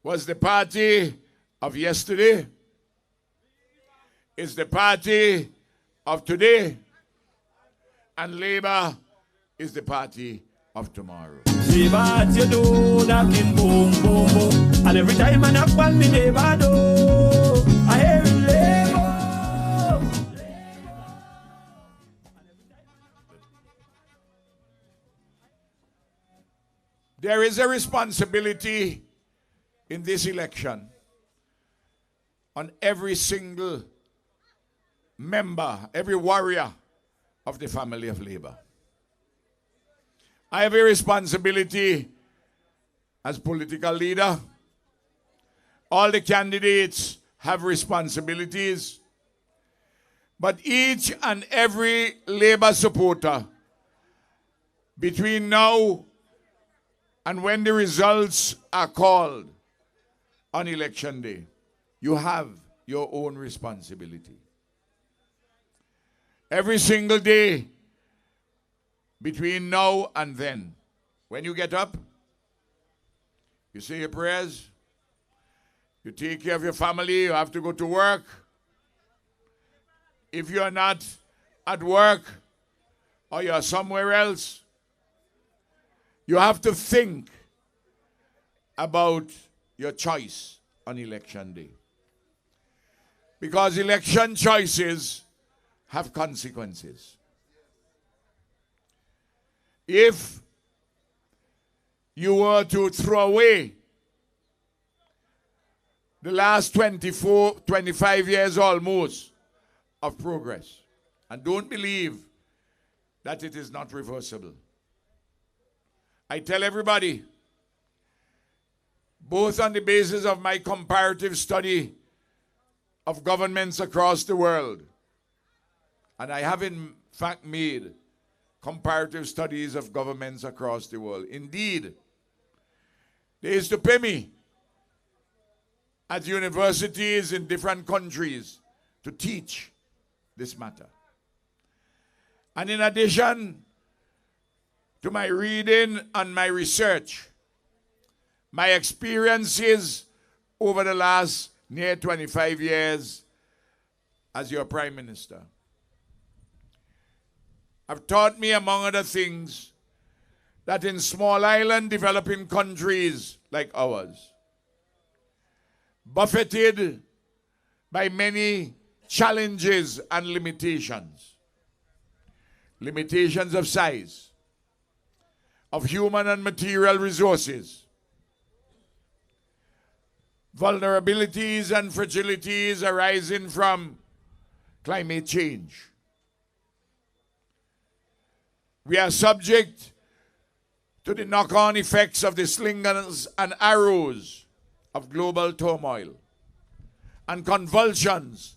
S9: was the party of yesterday, is the party of today, and Labour is the party of tomorrow.
S6: Labour, you do knocking boom, boom, boom. And every time I knock on me neighbor door, I hear him Labour.
S9: There is a responsibility in this election on every single member, every warrior of the family of Labour. I have a responsibility as political leader. All the candidates have responsibilities. But each and every Labour supporter, between now and when the results are called on election day, you have your own responsibility. Every single day, between now and then, when you get up, you say your prayers, you take care of your family, you have to go to work. If you're not at work or you're somewhere else, you have to think about your choice on election day. Because election choices have consequences. If you were to throw away the last 25 years almost of progress, and don't believe that it is not reversible. I tell everybody, both on the basis of my comparative study of governments across the world, and I have in fact made comparative studies of governments across the world. Indeed, they used to pay me at universities in different countries to teach this matter. And in addition to my reading and my research, my experiences over the last near 25 years as your Prime Minister have taught me, among other things, that in small island developing countries like ours, buffeted by many challenges and limitations of size, of human and material resources, vulnerabilities and fragilities arising from climate change, We are subject to the knock-on effects of the slingers and arrows of global turmoil and convulsions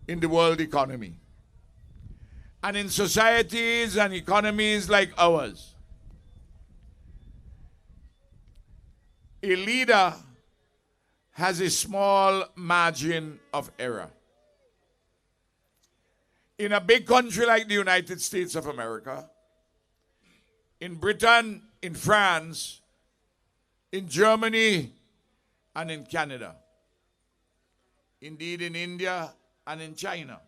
S9: in the world economy. And in societies and economies like ours, a leader has a small margin of error. In a big country like the United States of America, in Britain, in France, in Germany, and in Canada, indeed in India and in China,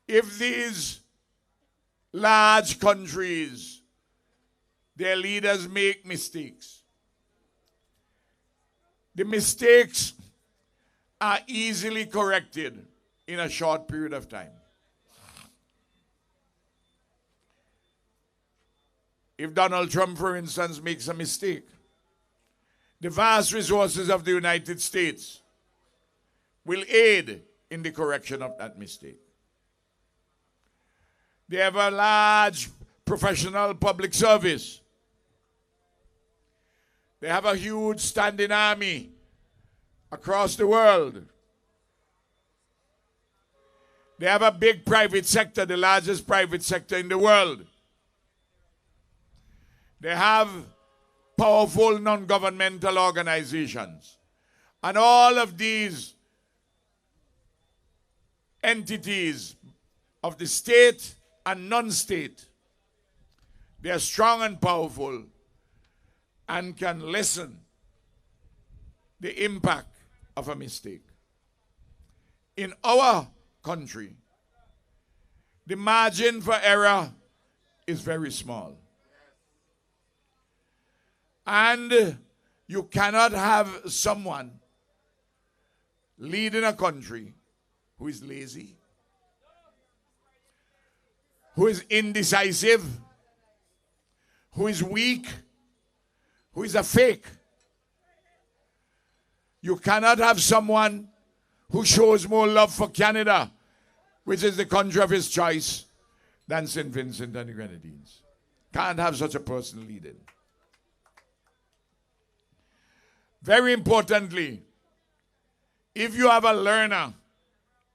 S9: if these large countries, their leaders make mistakes, the mistakes are easily corrected in a short period of time. If Donald Trump, for instance, makes a mistake, the vast resources of the United States will aid in the correction of that mistake. They have a large professional public service. They have a huge standing army across the world. They have a big private sector, the largest private sector in the world. They have powerful non-governmental organizations. And all of these entities of the state and non-state, they are strong and powerful and can lessen the impact of a mistake. In our country, the margin for error is very small. And you cannot have someone leading a country who is lazy, who is indecisive, who is weak, who is a fake. You cannot have someone who shows more love for Canada, which is the country of his choice, than St. Vincent and the Grenadines. Can't have such a person leading. Very importantly, if you have a learner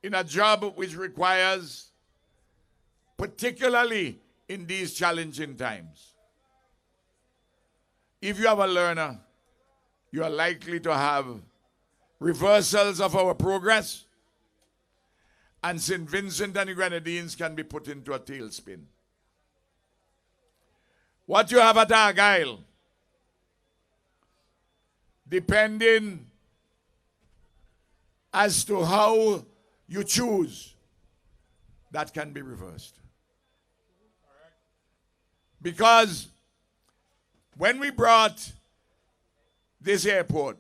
S9: in a job which requires, particularly in these challenging times, if you have a learner, you are likely to have reversals of our progress, and St. Vincent and the Grenadines can be put into a tailspin. What you have at Argyle, depending as to how you choose, that can be reversed. Because when we brought this airport,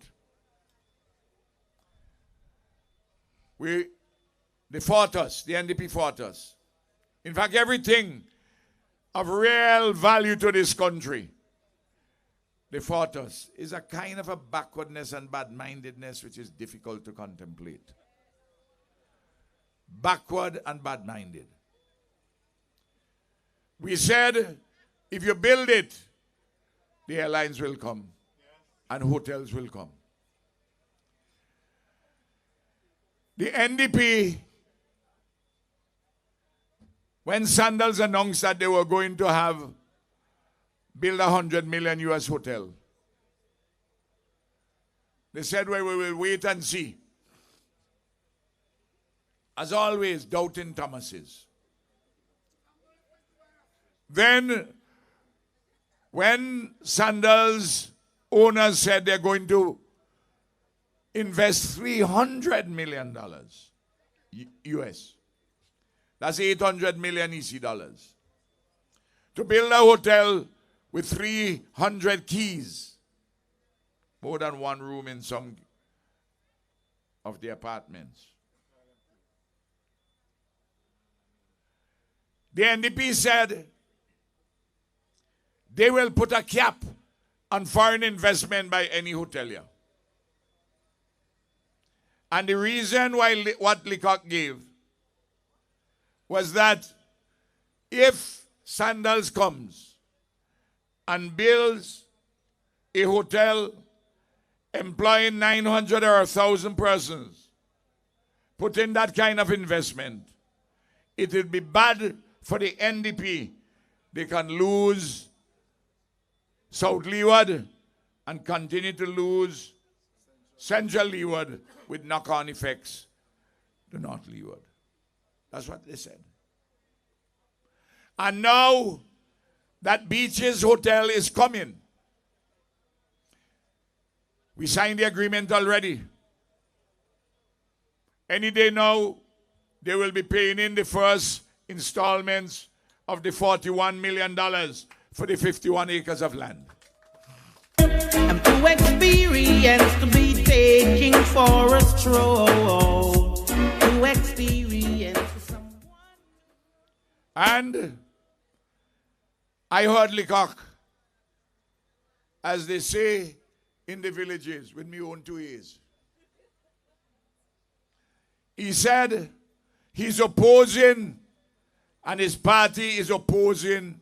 S9: they fought us, the NDP fought us. In fact, everything of real value to this country, they fought us. Is a kind of a backwardness and bad-mindedness which is difficult to contemplate. Backward and bad-minded. We said, if you build it, the airlines will come and hotels will come. The NDP, when Sandals announced that they were going to build $100 million US hotel, they said, well, we will wait and see. As always, doubting Thomases. Then, when Sandals owners said they're going to invest $300 million US, that's 800 million EC dollars, to build a hotel with 300 keys, more than one room in some of the apartments. The NDP said they will put a cap on foreign investment by any hotelier. And the reason why what Leacock gave was that if Sandals comes and builds a hotel employing 900 or 1,000 persons, put in that kind of investment, it will be bad for the NDP. They can lose South Leeward and continue to lose Central Leeward with knock-on effects to North Leeward. That's what they said. And now that Beaches Hotel is coming. We signed the agreement already. Any day now, they will be paying in the first installments of the $41 million for the 51 acres of land.
S10: I'm too experienced to be taking for a stroll. Too experienced for someone.
S9: And I heard Leacock, as they say in the villages, with me own 2 ears. He said he's opposing, and his party is opposing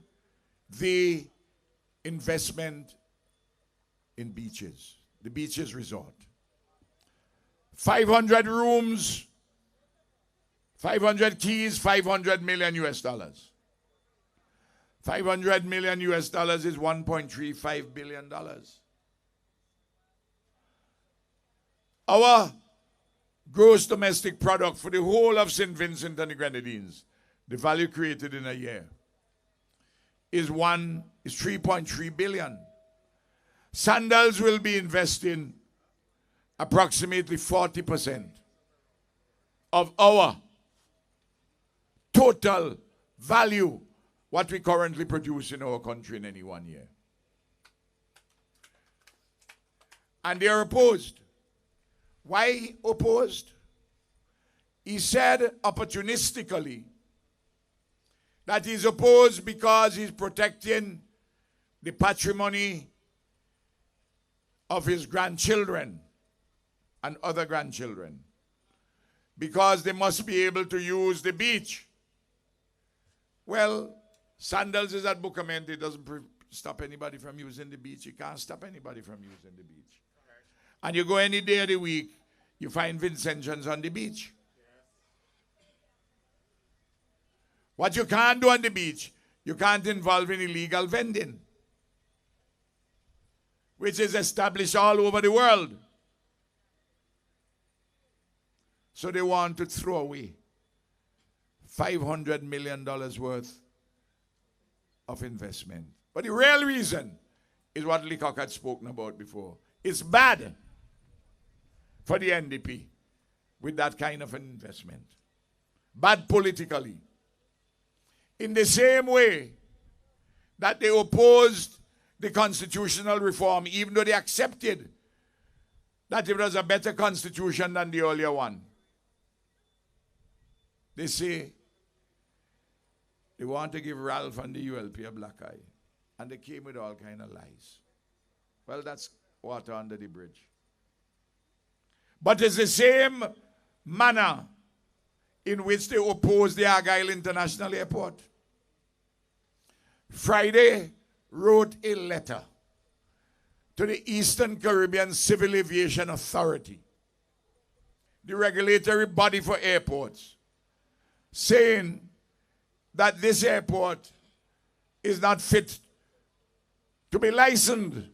S9: the investment in Beaches, the Beaches Resort. 500 rooms, 500 keys, $500 million US. $500 million US is $1.35 billion. Our gross domestic product for the whole of St. Vincent and the Grenadines, the value created in a year, is 3.3 billion. Sandals will be investing approximately 40% of our total value, what we currently produce in our country in any 1 year. And they are opposed. Why opposed? He said opportunistically that he's opposed because he's protecting the patrimony of his grandchildren and other grandchildren, because they must be able to use the beach. Well, Sandals is at Bucament. It doesn't stop anybody from using the beach. You can't stop anybody from using the beach. And you go any day of the week, you find Vincentians on the beach. What you can't do on the beach, you can't involve in illegal vending, which is established all over the world. So they want to throw away $500 million worth of investment. But the real reason is what Leacock had spoken about before. It's bad for the NDP with that kind of an investment. Bad politically. In the same way that they opposed the constitutional reform, even though they accepted that it was a better constitution than the earlier one. They say they want to give Ralph and the ULP a black eye. And they came with all kind of lies. Well, that's water under the bridge. But it's the same manner in which they opposed the Argyle International Airport. Friday wrote a letter to the Eastern Caribbean Civil Aviation Authority, the regulatory body for airports, saying that this airport is not fit to be licensed.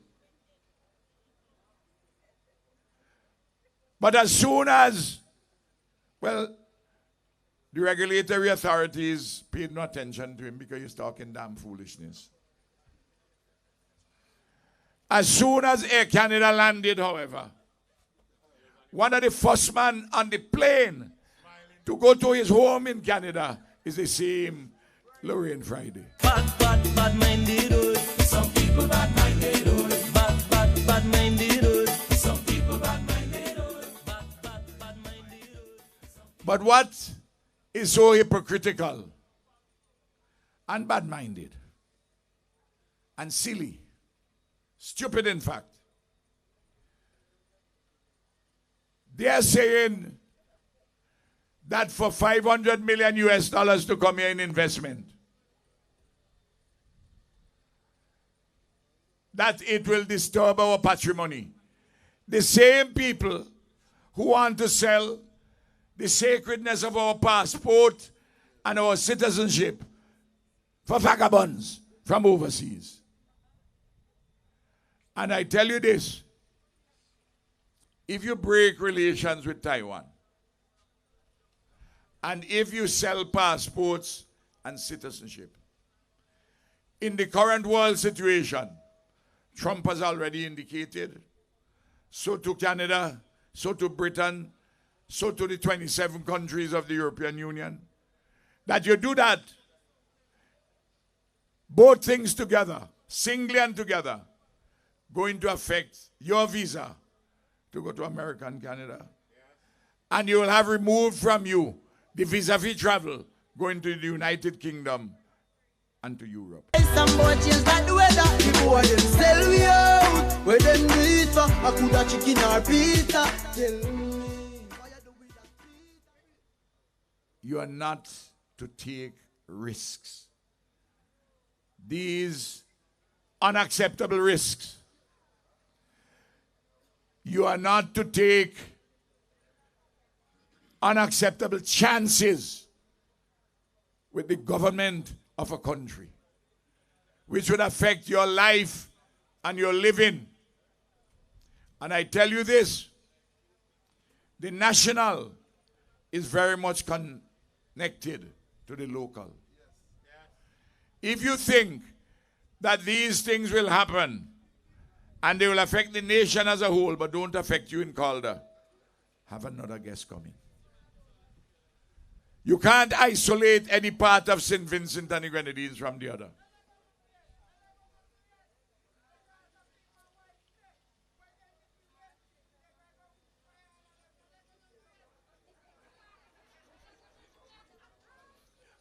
S9: But as soon as, well, the regulatory authorities paid no attention to him because he's talking damn foolishness. As soon as Air Canada landed, however, one of the first men on the plane to go to his home in Canada is the same Lorraine Friday.
S10: Bad-minded. Some people bad-minded. Bad-minded. Some people bad-minded. Bad-minded.
S9: But what is so hypocritical and bad-minded and silly, stupid in fact, they are saying that for $500 million US to come here in investment, that it will disturb our patrimony. The same people who want to sell the sacredness of our passport and our citizenship for vagabonds from overseas. And I tell you this, if you break relations with Taiwan, and if you sell passports and citizenship, in the current world situation, Trump has already indicated, so to Canada, so to Britain, so to the 27 countries of the European Union, that you do that, both things together, singly and together, going to affect your visa to go to America and Canada. And you will have removed from you the visa-free travel going to the United Kingdom and to Europe.
S2: Some boy change like the weather. The boy them sell we out. Where them do it for? I could have chicken or pizza. Tell me.
S9: You are not to take risks. These unacceptable risks. You are not to take unacceptable chances with the government of a country, which would affect your life and your living. And I tell you this, the national is very much connected to the local. If you think that these things will happen and they will affect the nation as a whole, but don't affect you in Calder, have another guest coming. You can't isolate any part of St. Vincent and the Grenadines from the other.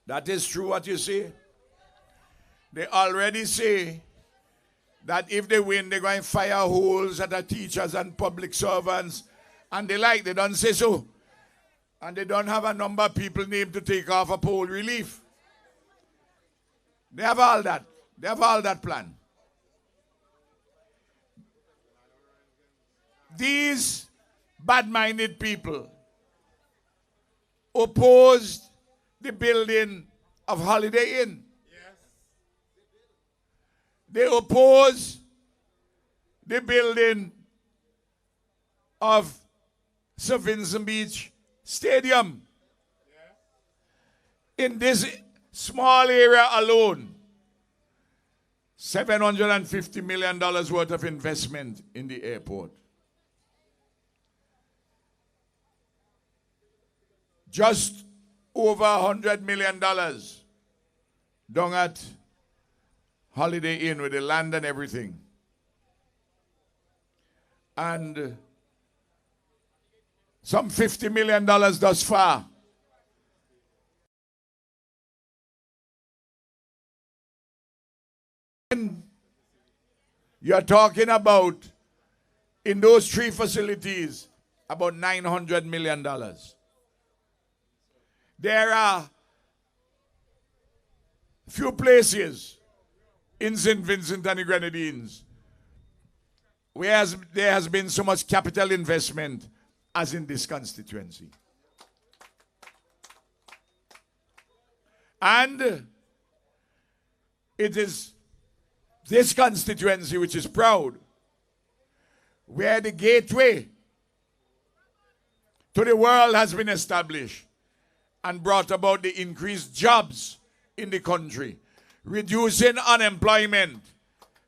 S9: That is true what you say. They already say that if they win, they're going to fire holes at the teachers and public servants. And they like, they don't say so. And they don't have a number of people named to take off a poll relief. They have all that. They have all that plan. These bad-minded people opposed the building of Holiday Inn. They oppose the building of St. Vincent Beach Stadium. In this small area alone, $750 million worth of investment in the airport. Just over $100 million down at Holiday Inn with the land and everything. And some $50 million thus far. And you're talking about, in those three facilities, about $900 million. There are few places in St. Vincent and the Grenadines where there has been so much capital investment as in this constituency. And it is this constituency which is proud, where the gateway to the world has been established and brought about the increased jobs in the country, reducing unemployment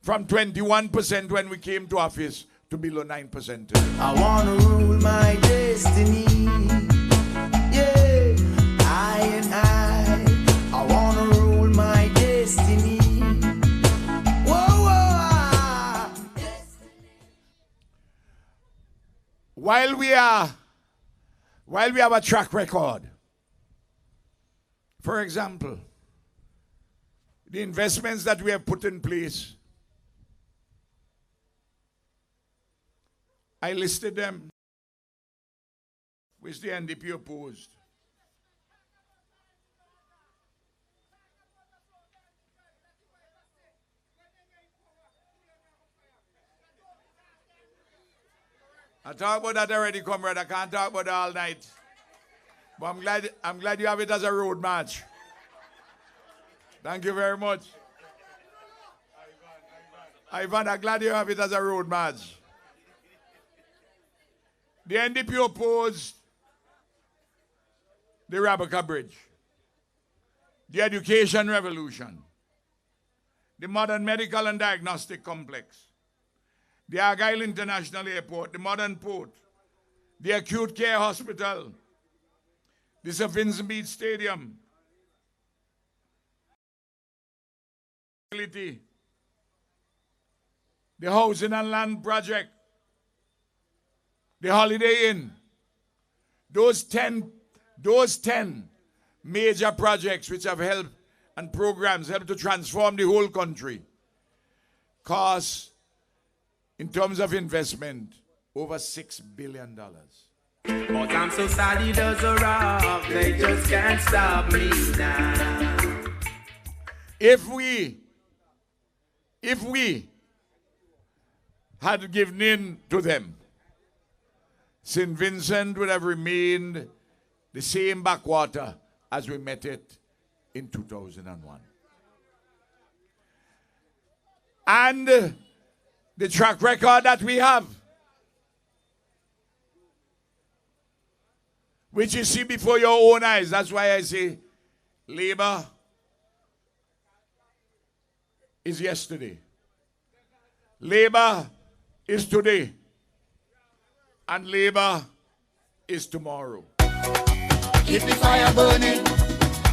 S9: from 21% when we came to office to below 9% today.
S2: I wanna rule my destiny. Yeah, I wanna rule my destiny. Whoa.
S9: While we have a track record, for example, the investments that we have put in place, I listed them, which the NDP opposed. I talk about that already, comrade. I can't talk about it all night. But I'm glad you have it as a road march. Thank you very much. Ivan, I'm glad you have it as a road march. The NDP opposed the Rabaka Bridge, the education revolution, the modern medical and diagnostic complex, the Argyle International Airport, the modern port, the acute care hospital, the Sir Vincent Beach Stadium, the housing and land project, the Holiday Inn. Those 10 major projects which have helped and programs helped to transform the whole country cost, in terms of investment, over $6 billion.
S2: But I'm so solid as a rock, they just can't stop me now.
S9: If we had given in to them, St. Vincent would have remained the same backwater as we met it in 2001. And the track record that we have, which you see before your own eyes, that's why I say Labour is yesterday. Labour is today. And Labour is tomorrow.
S2: Keep the fire burning,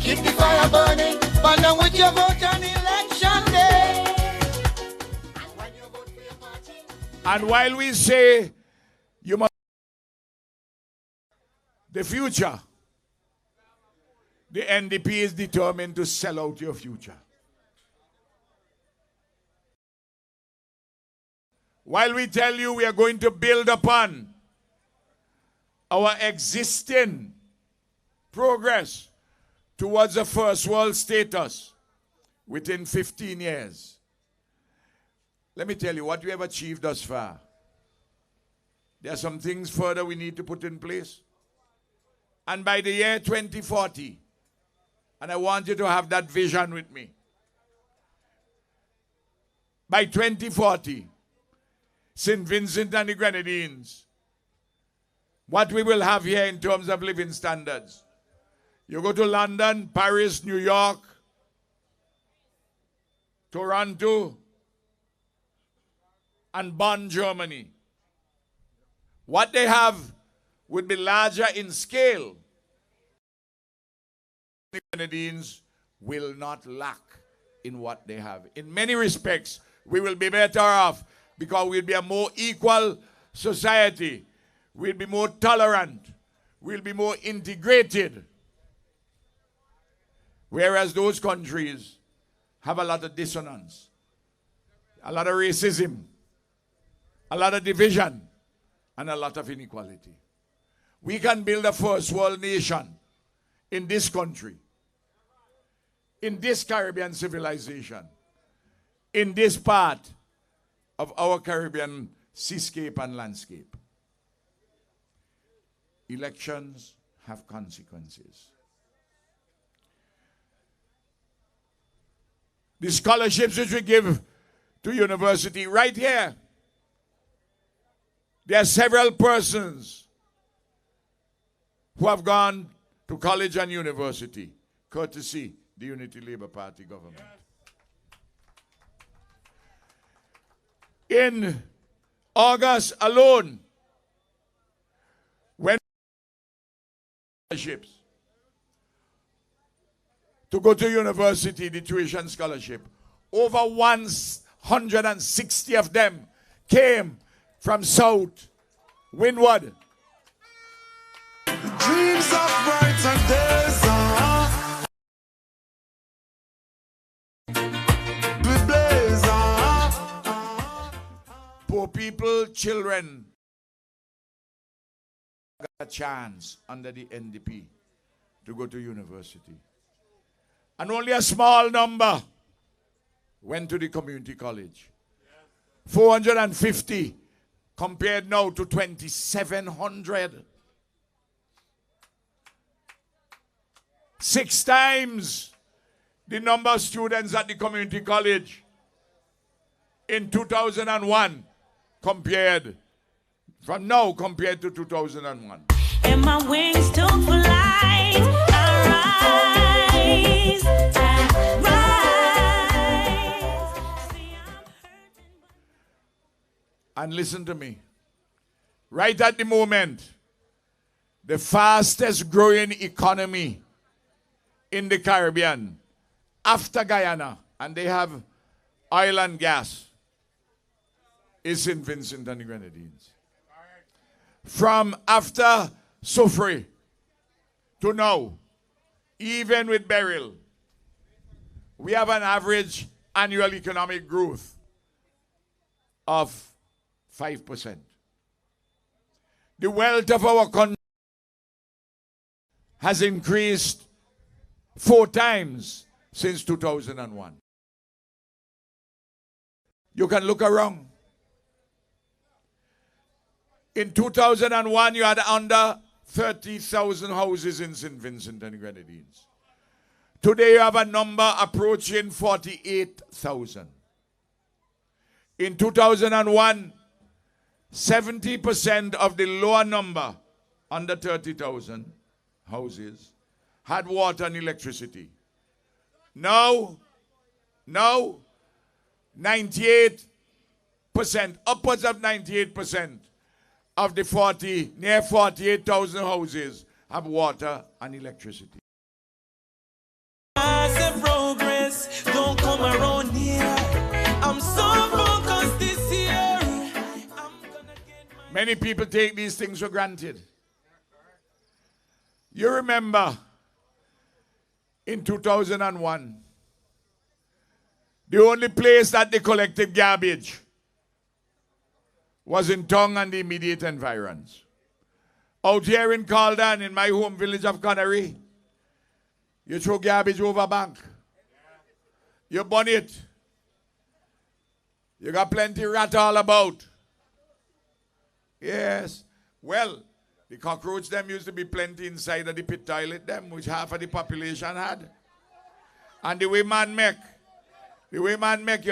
S2: keep the fire burning, burn down with your vote on election day.
S9: And while we say you must the future, the NDP is determined to sell out your future. While we tell you we are going to build upon our existing progress towards a first world status within 15 years. Let me tell you what we have achieved thus far. There are some things further we need to put in place. And by the year 2040, and I want you to have that vision with me. By 2040, St. Vincent and the Grenadines, what we will have here in terms of living standards. You go to London, Paris, New York, Toronto, and Bonn, Germany. What they have would be larger in scale. The Grenadines will not lack in what they have. In many respects, we will be better off because we'll be a more equal society. We'll be more tolerant. We'll be more integrated. Whereas those countries have a lot of dissonance, a lot of racism, a lot of division, and a lot of inequality. We can build a first world nation in this country, in this Caribbean civilization, in this part of our Caribbean seascape and landscape. Elections have consequences. The scholarships which we give to university right here, there are several persons who have gone to college and university, courtesy the Unity Labour Party government. In August alone, when scholarships to go to university, the tuition scholarship, over 160 of them came from South Windward.
S2: Dreams of brighter days we blaze
S9: Poor people, children got a chance under the NDP to go to university. And only a small number went to the community college. 450 compared now to 2,700. 6 times the number of students at the community college in 2001 compared to 2001.
S5: And my wings took flight. I rise. See,
S9: And listen to me. Right at the moment, the fastest growing economy in the Caribbean after Guyana, and they have oil and gas, is St. Vincent and the Grenadines. From after Soufrière to now, even with Beryl, we have an average annual economic growth of 5%. The wealth of our country has increased 4 times since 2001. You can look around. In 2001, you had under 30,000 houses in St. Vincent and the Grenadines. Today, you have a number approaching 48,000. In 2001, 70% of the lower number, under 30,000 houses, had water and electricity. Now, 98%, upwards of 98% of the near 48,000 houses have water and electricity.
S10: As a progress, don't come around here. I'm so focused this year.
S9: Many people take these things for granted. You remember in 2001, the only place that they collected garbage was in Tongue and the immediate environs. Out here in Caldan, in my home village of Connery, you throw garbage over bank. You burn it. You got plenty rat all about. Yes. Well, the cockroach them used to be plenty inside of the pit toilet them, which half of the population had. And the way man make, you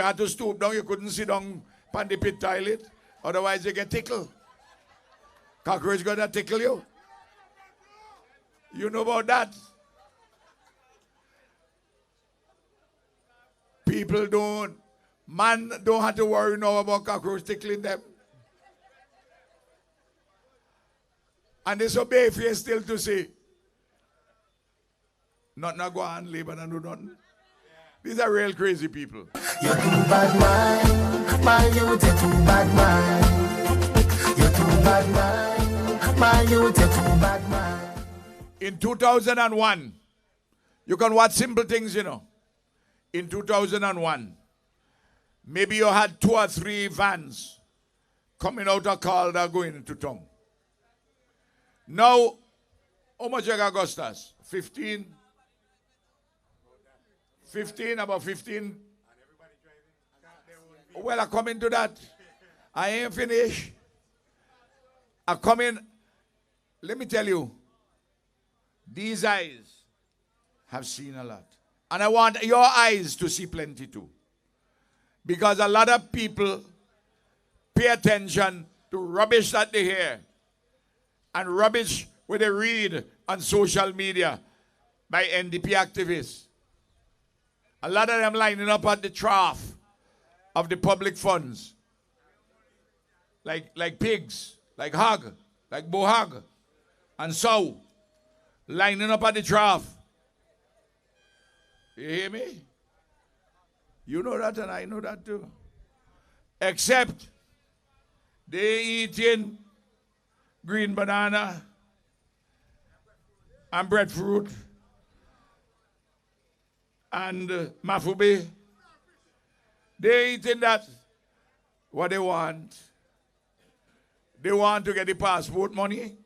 S9: had to stoop down, you couldn't sit down on the pit toilet. Otherwise you get tickled. Cockroach gonna tickle you. You know about that? Man don't have to worry now about cockroach tickling them. And they obey if you still to say, not go on, labor and do nothing. These are real crazy people.
S2: You're too bad mind, my youth, you're too bad mind. You're too bad mind, my youth, you're too bad mind.
S9: In 2001, you can watch simple things, you know. In 2001, maybe you had 2 or 3 vans coming out of Calda going into town. Now, how much you got, Augustus? 15? 15, about 15. Well, I come into that. I ain't finished. I come in. Let me tell you, these eyes have seen a lot. And I want your eyes to see plenty too. Because a lot of people pay attention to rubbish that they hear and rubbish what they read on social media by NDP activists. A lot of them lining up at the trough of the public funds. Like pigs, like hog, like bohog, and so lining up at the trough. You hear me? You know that and I know that too. Except they eating green banana and breadfruit and mafube. They eating that. What they want? They want to get the passport money.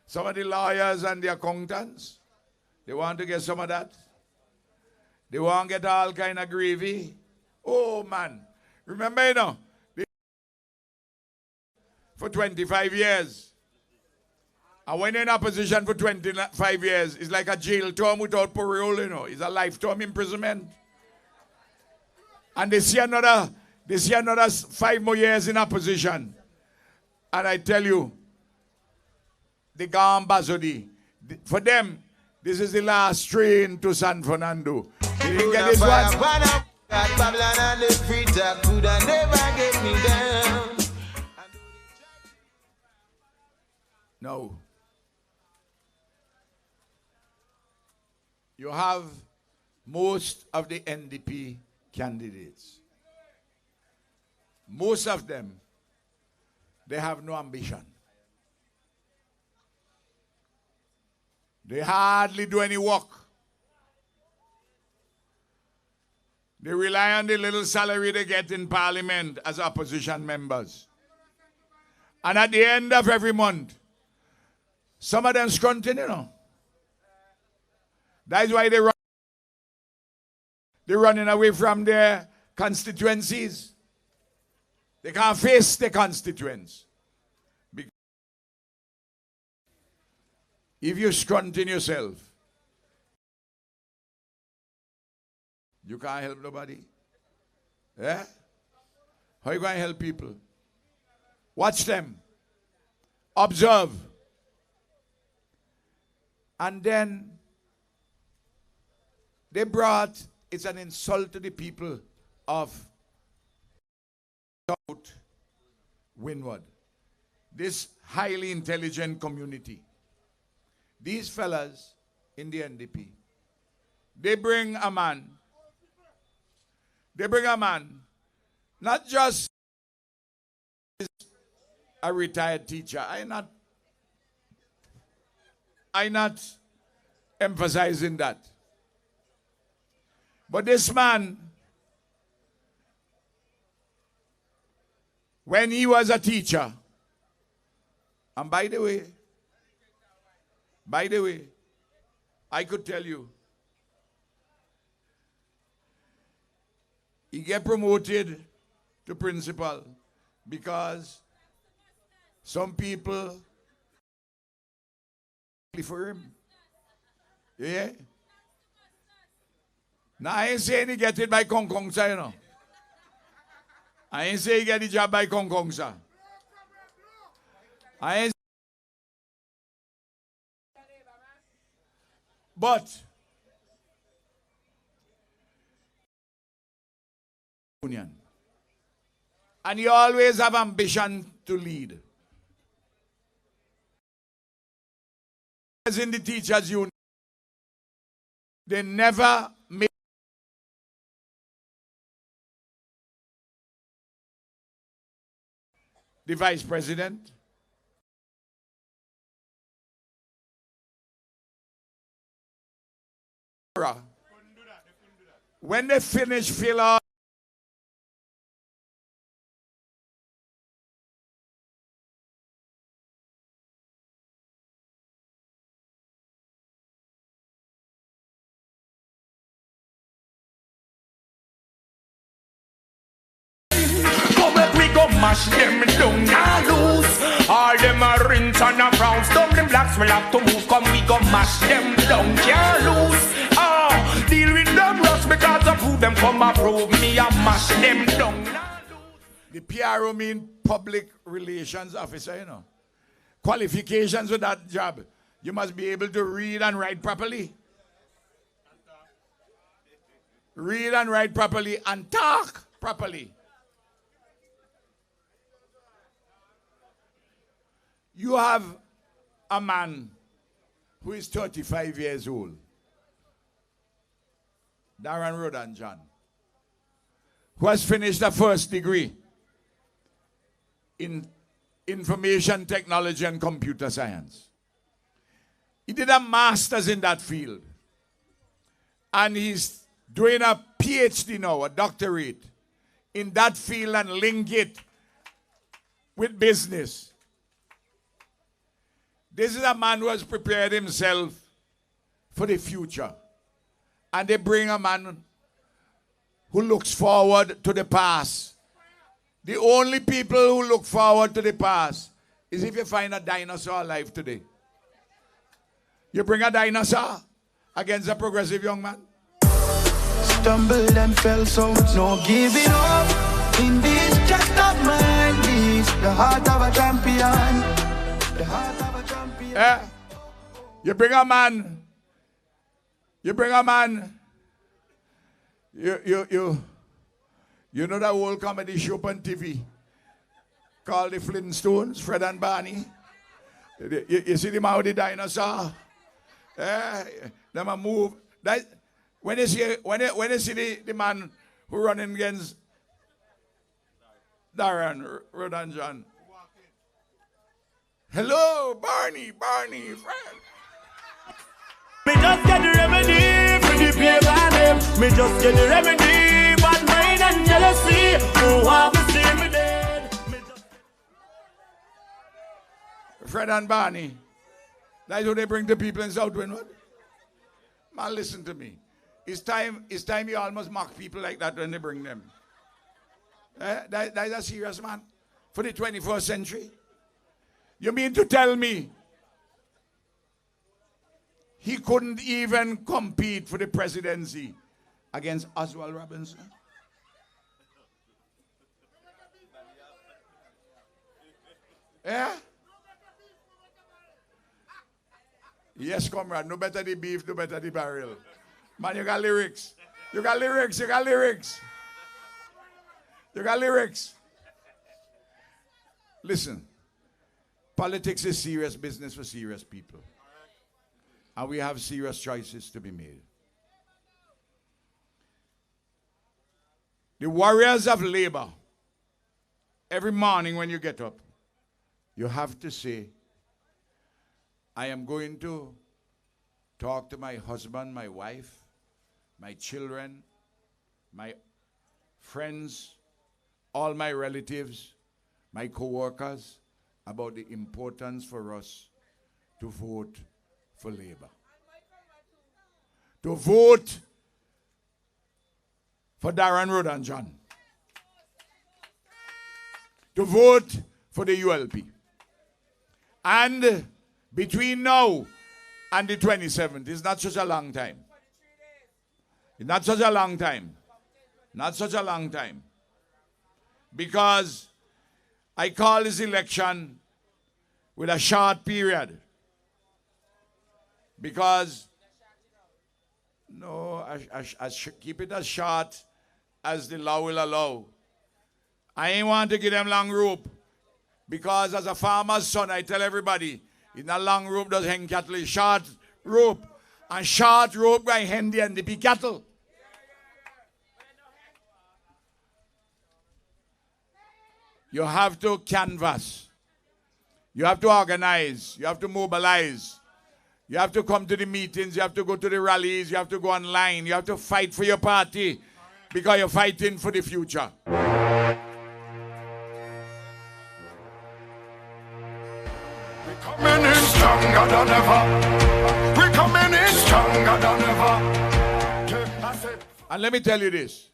S9: Some of the lawyers and the accountants, they want to get some of that. They want to get all kind of gravy. Oh, man. Remember, you know, for 25 years. And when you're in opposition for 25 years, it's like a jail term without parole, you know. It's a lifetime imprisonment. And they see another 5 more years in opposition. And I tell you, the Gambazodi, for them, this is the last train to San Fernando. They didn't get this one. No. You have most of the NDP candidates. Most of them, they have no ambition. They hardly do any work. They rely on the little salary they get in parliament as opposition members. And at the end of every month, some of them scrunting, you know. That's why they're running away from their constituencies. They can't face their constituents. If you scrunting yourself, you can't help nobody. Yeah? How are you going to help people? Watch them. Observe. And then they brought, it's an insult to the people of South Windward. This highly intelligent community. These fellas in the NDP, they bring a man, not just a retired teacher. I'm not emphasizing that. But this man, when he was a teacher, and by the way, I could tell you, he get promoted to principal because some people for him. Yeah? Now I ain't saying he get it by Kong Kong, you know. I ain't saying he get the job by Kong Kong, sir. I ain't. But union. And you always have ambition to lead. As in the teachers' union, they never made the vice president. When they finish fill out
S4: mash them down and loose. All them a rinse and a brown stone. Them blacks will have to move. Come we go mash them down, can't lose. Deal with them rocks because of who them come approve me and mash them down.
S9: The PRO mean public relations officer, you know. Qualifications with that job. You must be able to read and write properly. Read and write properly and talk properly. You have a man who is 35 years old, Darren Rodan John, who has finished a first degree in information technology and computer science. He did a master's in that field. And he's doing a PhD now, a doctorate, in that field and link it with business. This is a man who has prepared himself for the future. And they bring a man who looks forward to the past. The only people who look forward to the past is if you find a dinosaur alive today. You bring a dinosaur against a progressive young man.
S2: Stumbled and fell, so no giving up. In this just of mine, this the heart of a champion. The heart of a champion.
S9: Yeah. You bring a man. You bring a man. You know that old comedy show on TV called the Flintstones, Fred and Barney. You see them out the dinosaur. Them a move. That when you see the man who running against Darren Rodan John. Hello, Barney, Fred.
S6: Me just get the remedy for the pagan them. Me just get the remedy, bad mind and jealousy. Who want to see me dead?
S9: Fred and Barney. That's what they bring to people in South Windward. Man, listen to me. It's time you almost mock people like that when they bring them. That's a serious man for the 21st century. You mean to tell me he couldn't even compete for the presidency against Oswald Robinson? Yeah? Yes, comrade. No better the beef, no better the barrel. Man, you got lyrics. You got lyrics. You got lyrics. You got lyrics. Listen. Politics is serious business for serious people. And we have serious choices to be made. The warriors of labor, every morning when you get up, you have to say, I am going to talk to my husband, my wife, my children, my friends, all my relatives, my co-workers, about the importance for us to vote for labor. To vote for Darren Rodan John. To vote for the ULP. And between now and the 27th, it's not such a long time. It's not such a long time. Not such a long time. Because I call this election with a short period. Because, no, I keep it as short as the law will allow. I ain't want to give them long rope. Because as a farmer's son, I tell everybody, it's not long rope does hang cattle, it's short rope. And short rope by hand and the big cattle. You have to canvass. You have to organize. You have to mobilize. You have to come to the meetings. You have to go to the rallies. You have to go online. You have to fight for your party because you're fighting for the future.
S4: We're coming in stronger than ever. We're coming in stronger than ever.
S9: And let me tell you this.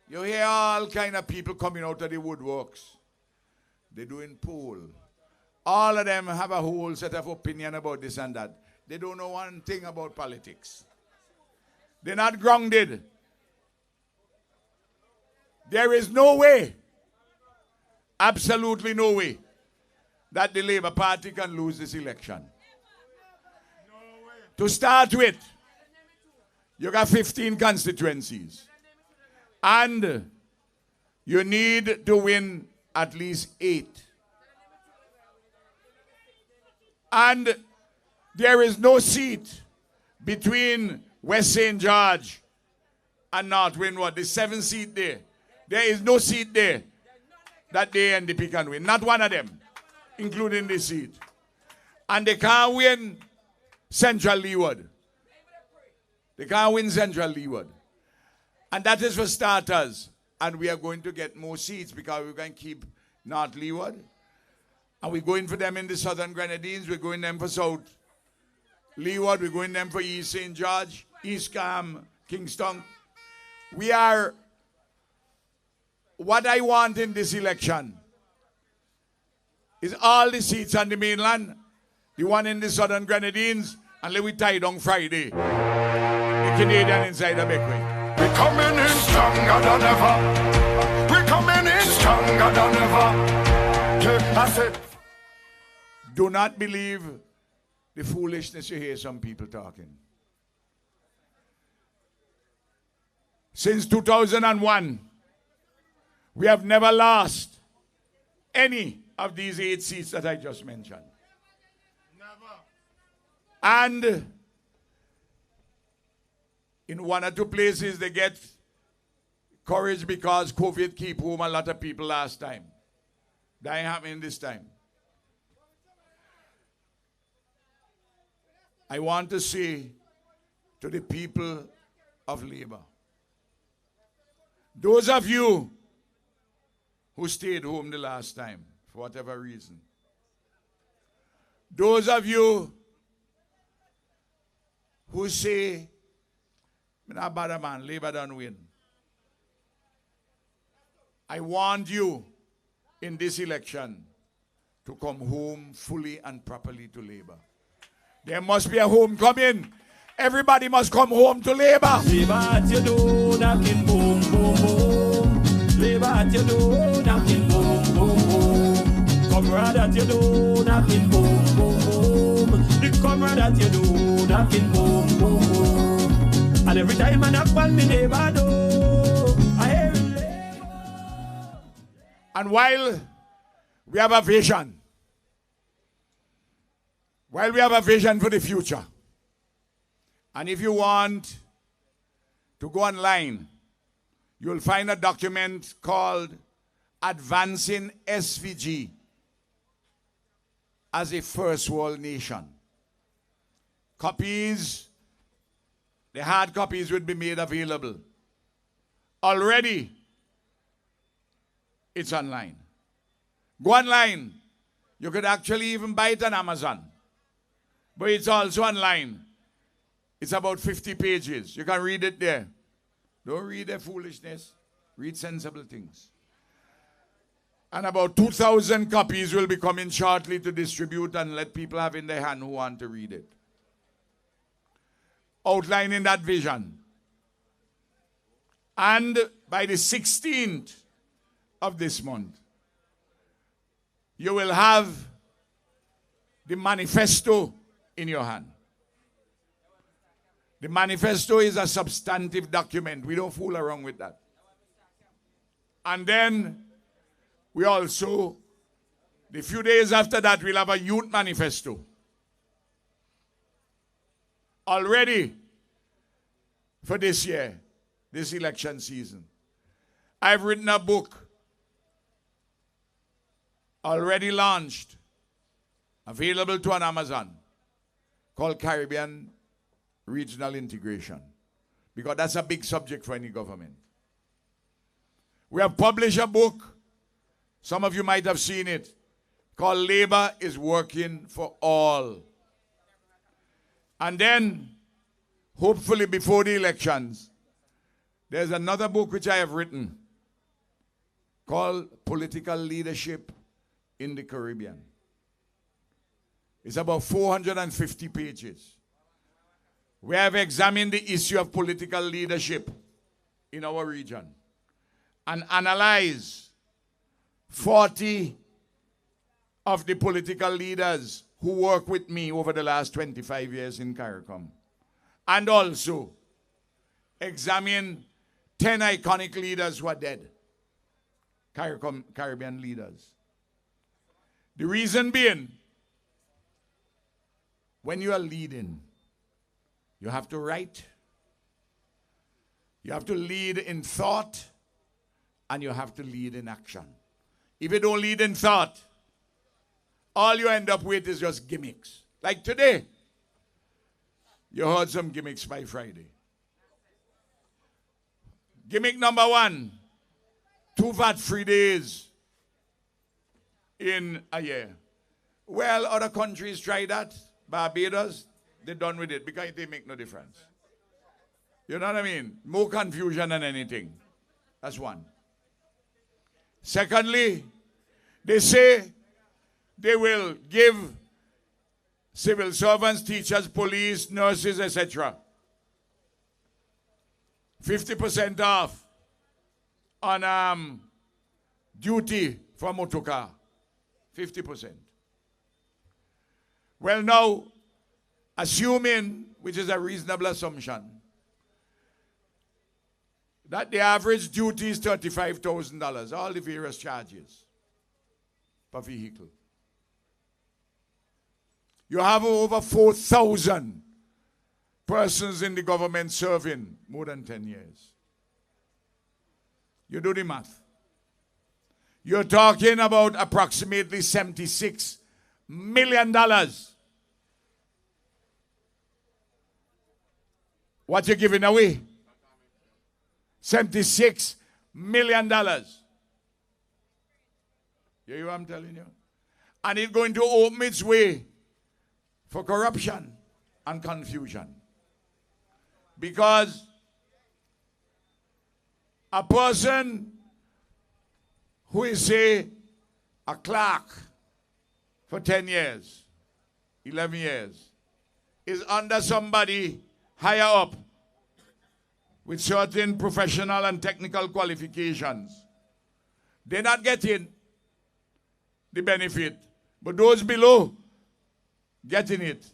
S9: You hear all kind of people coming out of the woodworks. They're doing poll. All of them have a whole set of opinion about this and that. They don't know one thing about politics. They're not grounded. There is no way, absolutely no way, that the Labour Party can lose this election. To start with, you got 15 constituencies. And you need to win at least 8. And there is no seat between West St. George and North Windward. The 7th seat there. There is no seat there that the NDP can win. Not one of them, including this seat. And they can't win Central Leeward. They can't win Central Leeward. And that is for starters. And we are going to get more seats because we're going to keep North Leeward. And we're going for them in the Southern Grenadines. We're going them for South Leeward. We're going them for East St. George, East Cam, Kingston. We are, what I want in this election Is all the seats on the mainland, the one in the Southern Grenadines, and let we tie down Friday. The Canadian inside the Beckway.
S4: We're coming in stronger than ever. We're coming in stronger than ever. Yeah, I said.
S9: Do not believe the foolishness you hear some people talking. Since 2001, we have never lost any of these 8 seats that I just mentioned. Never. And in 1 or 2 places, they get courage because COVID keep home a lot of people last time. That ain't happening this time. I want to say to the people of Labour, those of you who stayed home the last time, for whatever reason, those of you who say, I'm not bad man, Labour don't win, I want you in this election to come home fully and properly to Labour. There must be a homecoming. Everybody must come home to Labour.
S6: Labour at your door, knocking boom, boom, boom. Labour at your door, knocking boom, boom, boom. Comrade at your door, knocking boom, boom, boom. The comrade at your door, knocking boom, boom, boom. And every time I knock on me neighbor door, I hear him Labour.
S9: And while we have a vision, while we have a vision for the future, and if you want to go online, you'll find a document called Advancing SVG as a First World Nation. Copies, the hard copies would be made available. Already, it's online. Go online. You could actually even buy it on Amazon. But it's also online. It's about 50 pages. You can read it there. Don't read the foolishness. Read sensible things. And about 2,000 copies will be coming shortly to distribute and let people have in their hand who want to read it. Outlining that vision. And by the 16th of this month, you will have the manifesto in your hand. The manifesto is a substantive document. We don't fool around with that. And then we also, the few days after that, we'll have a youth manifesto. Already for this year, this election season, I've written a book already launched, available to on Amazon, called Caribbean Regional Integration, because that's a big subject for any government. We have published a book, some of you might have seen it, called Labour is Working for All. And then, hopefully before the elections, there's another book which I have written called Political Leadership in the Caribbean. It's about 450 pages. We have examined the issue of political leadership in our region and analyzed 40 of the political leaders who worked with me over the last 25 years in CARICOM. And also examine 10 iconic leaders who are dead. Caribbean leaders. The reason being, when you are leading, you have to write, you have to lead in thought, and you have to lead in action. If you don't lead in thought, all you end up with is just gimmicks. Like today, you heard some gimmicks by Friday. Gimmick number 1, 2 VAT-free days in a year. Well, other countries try that. Barbados, they're done with it because they make no difference. You know what I mean? More confusion than anything. That's one. Secondly, they say they will give civil servants, teachers, police, nurses, etc. 50% off on duty for a motor car. 50%. Well, now, assuming, which is a reasonable assumption, that the average duty is $35,000, all the various charges per vehicle. You have over 4,000 persons in the government serving more than 10 years. You do the math. You're talking about approximately $76 million. What you're giving away? $76 million. You hear what I'm telling you? And it's going to open its way for corruption and confusion. Because a person who is, say, a clerk for 10 years, 11 years, is under somebody higher up with certain professional and technical qualifications. They're not getting the benefit, but those below getting it.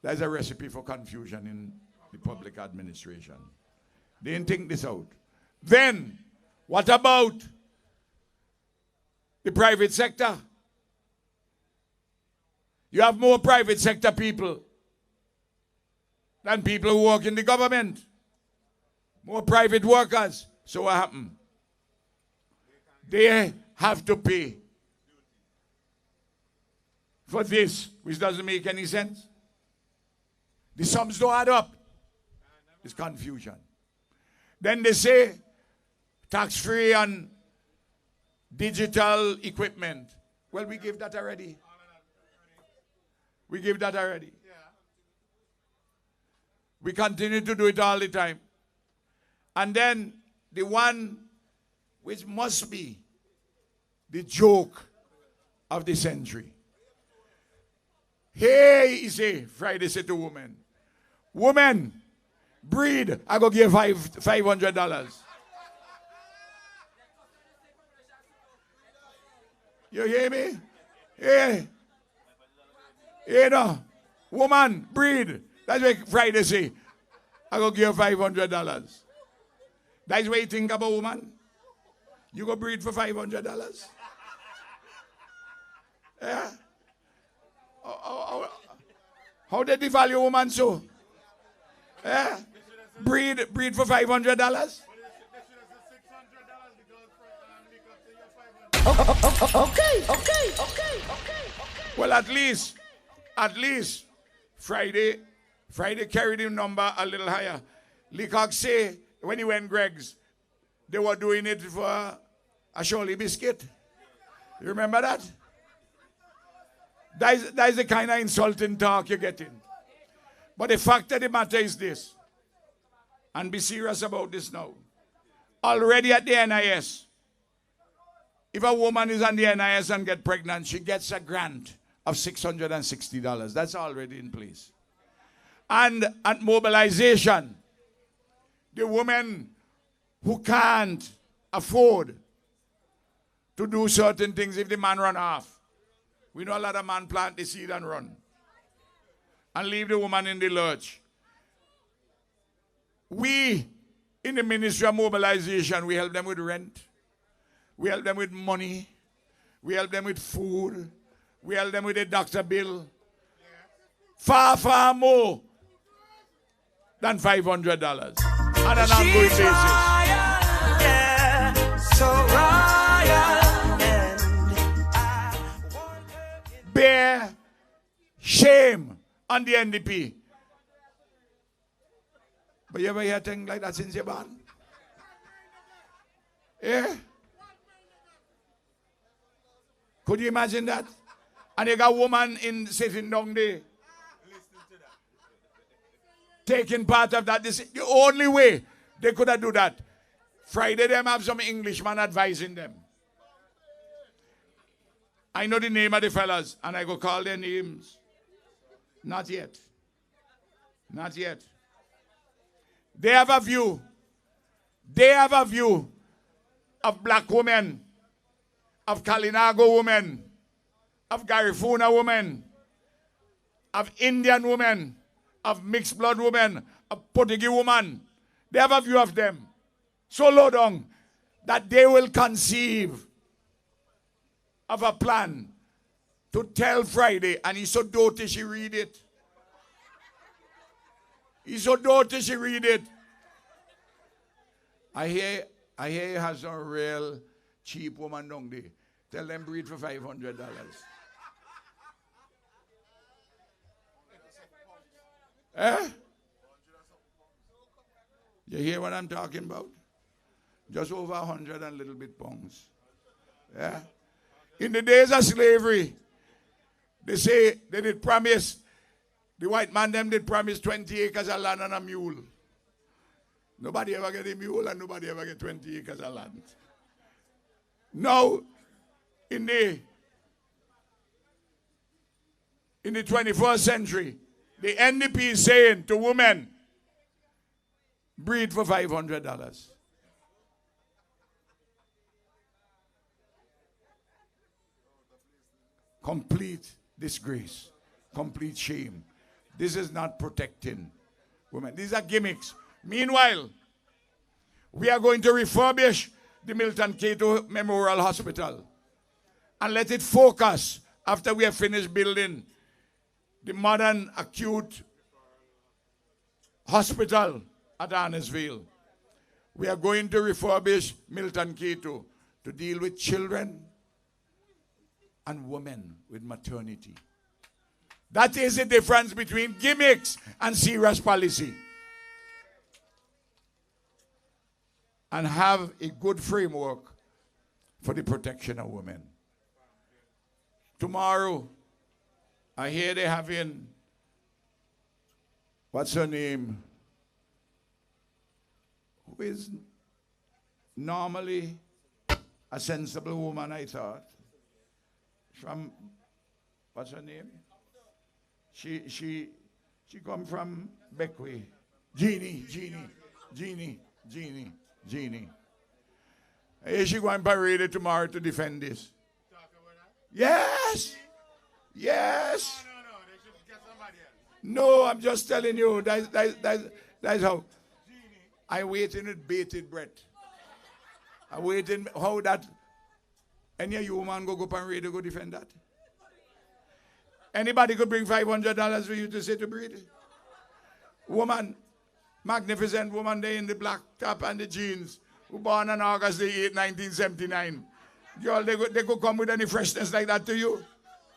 S9: There's a recipe for confusion in the public administration. They didn't think this out. Then, what about the private sector? You have more private sector people than people who work in the government. More private workers. So what happened? They have to pay for this, which doesn't make any sense. The sums don't add up. It's confusion. Then they say tax-free on digital equipment. Well, we give that already. We give that already. We continue to do it all the time. And then the one which must be the joke of the century. Hey, he say, Friday say to woman, woman, breed, I go give $500. You hear me? Hey. You know, woman, breed. That's what Friday say. I go give $500. That's what you think about woman? You go breed for $500? Yeah? How did they value woman so? Yeah? Breed for $500? Okay. Well, at least, Friday carried him number a little higher. Leacock say, when he went Greg's, they were doing it for a Shirley biscuit. You remember that? That is the kind of insulting talk you're getting. But the fact of the matter is this, and be serious about this now. Already at the NIS, if a woman is on the NIS and get pregnant, she gets a grant of $660. That's already in place. And at mobilization, the women who can't afford to do certain things if the man run off. We know a lot of men plant the seed and run. And leave the woman in the lurch. We, in the Ministry of Mobilization, we help them with rent. We help them with money. We help them with food. We help them with a doctor bill. Far, far more than $500 on an ongoing basis.
S10: Yeah, so royal,
S9: bear shame on the NDP. But you ever hear things like that since you're born? Yeah? Could you imagine that? And you got a woman sitting down there taking part of that. This is the only way they could have do that. Friday them have some Englishman advising them. I know the name of the fellas, and I go call their names. Not yet. Not yet. They have a view. They have a view of black women, of Kalinago women, of Garifuna women, of Indian women, of mixed blood women, of Portuguese women. They have a view of them. So low down that they will conceive of a plan to tell Friday, and he's so dirty she read it. He's so dirty she read it. I hear he has a real cheap woman down there. Tell them breed for $500. Eh? You hear what I'm talking about? Just over 100 and little bit pounds. Yeah? In the days of slavery, they say they did promise, the white man them did promise 20 acres of land and a mule. Nobody ever get a mule and nobody ever get 20 acres of land. Now, in the 21st century, the NDP is saying to women, breed for $500. Complete disgrace, complete shame. This is not protecting women. These are gimmicks. Meanwhile, we are going to refurbish the Milton Cato Memorial Hospital and let it focus after we have finished building the modern acute hospital at Arnesville. We are going to refurbish Milton Cato to deal with children and women with maternity. That is the difference between gimmicks and serious policy. And have a good framework for the protection of women. Tomorrow, I hear they're having, what's her name? Who is normally a sensible woman, I thought. From, what's her name? She come from Beckway. Jeannie. Is she going parade tomorrow to defend this? Yes. Yes.
S11: No, they should get somebody else.
S9: No, I'm just telling you. That's how. I waiting with bated breath. I waiting how that. Any of you woman go parade to go defend that? Anybody could bring $500 for you to say to breed? Woman, magnificent woman there in the black top and the jeans, who born on August the 8th, 1979. Girl, they could come with any freshness like that to you?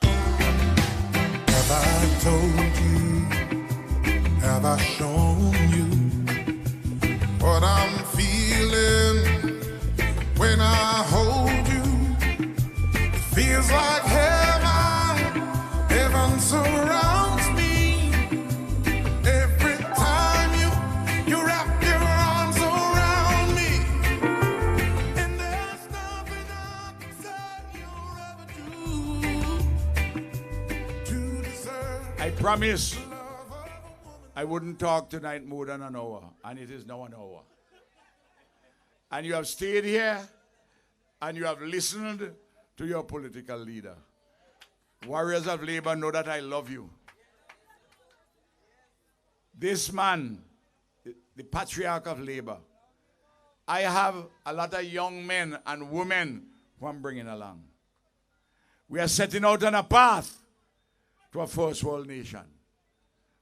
S11: Have I told you? Have I shown you what I'm feeling when I hold you? It feels like heaven, heaven surrounds me. Every time you wrap your arms around me, and there's nothing I can say you'll ever do to deserve.
S9: I promise I wouldn't talk tonight more than an hour, and it is now an hour. And you have stayed here, and you have listened to your political leader. Warriors of Labor, know that I love you. This man, the patriarch of Labor, I have a lot of young men and women who I'm bringing along. We are setting out on a path to a first world nation.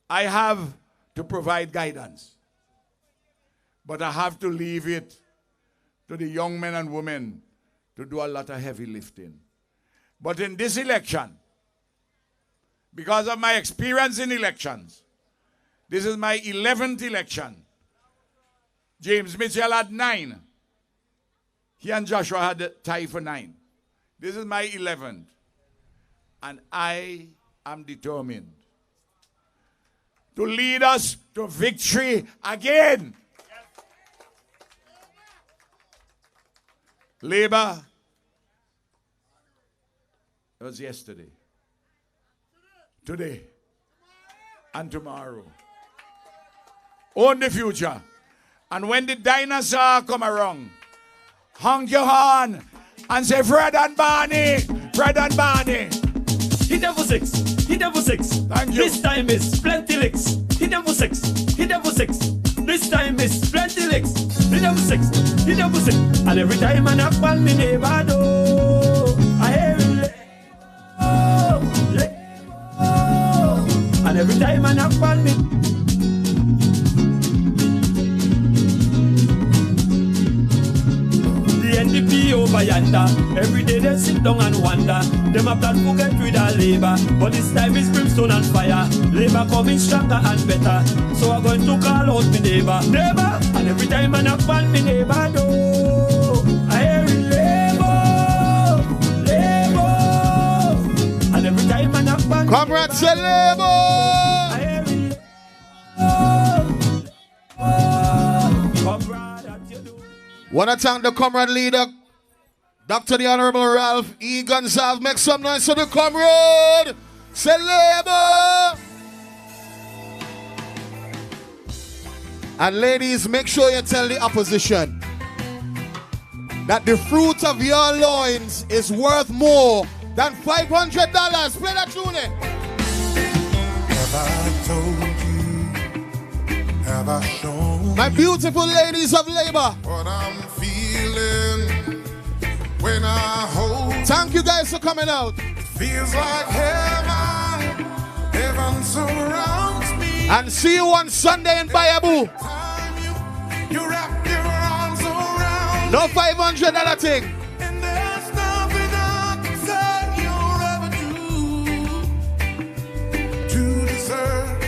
S9: I have to provide guidance, but I have to leave it to the young men and women to do a lot of heavy lifting. But in this election, because of my experience in elections, this is my 11th election. James Mitchell had 9. He and Joshua had a tie for 9. This is my 11th. And I am determined to lead us to victory again. Labor, It was yesterday. Today. And tomorrow. Own the future. And when the dinosaur come around, honk your horn and say, Fred and Barney, Fred and Barney.
S6: Hit them for 6, hit them for 6.
S9: Thank you.
S6: This time is plenty licks. Hit them for 6, hit them for 6. This time is plenty licks. Hit them for 6, hit them for 6. And every time I knock on me neighbor door, I hear it Lego. And every time I knock on me. NDP over yonder. Every day they sit down and wonder. Them a plan to get rid of labor, but this time it's brimstone and fire. Labor coming stronger and better. So I'm going to call out me neighbor, neighbor. And every time I knock on me neighbor door, I hear it labor, labor. And every time I knock on
S1: Comrades, say labor.
S6: I hear it labor. Comrade, that you do.
S1: Want to thank the comrade leader, Dr. the Honorable Ralph E. Gonzalez. Make some noise for the comrade. Say labor. And ladies, make sure you tell the opposition that the fruit of your loins is worth more than $500. Play that tune in.
S11: Have I told you? Have I shown
S1: My beautiful ladies of labor.
S11: what I'm feeling when I hold?
S1: Thank you guys for coming out.
S11: Feels like heaven, heaven surrounds me.
S1: And see you on Sunday in Bayaboo.
S11: Time you wrap your arms around
S1: No $500 thing.
S11: and there's nothing I can say you'll ever do to deserve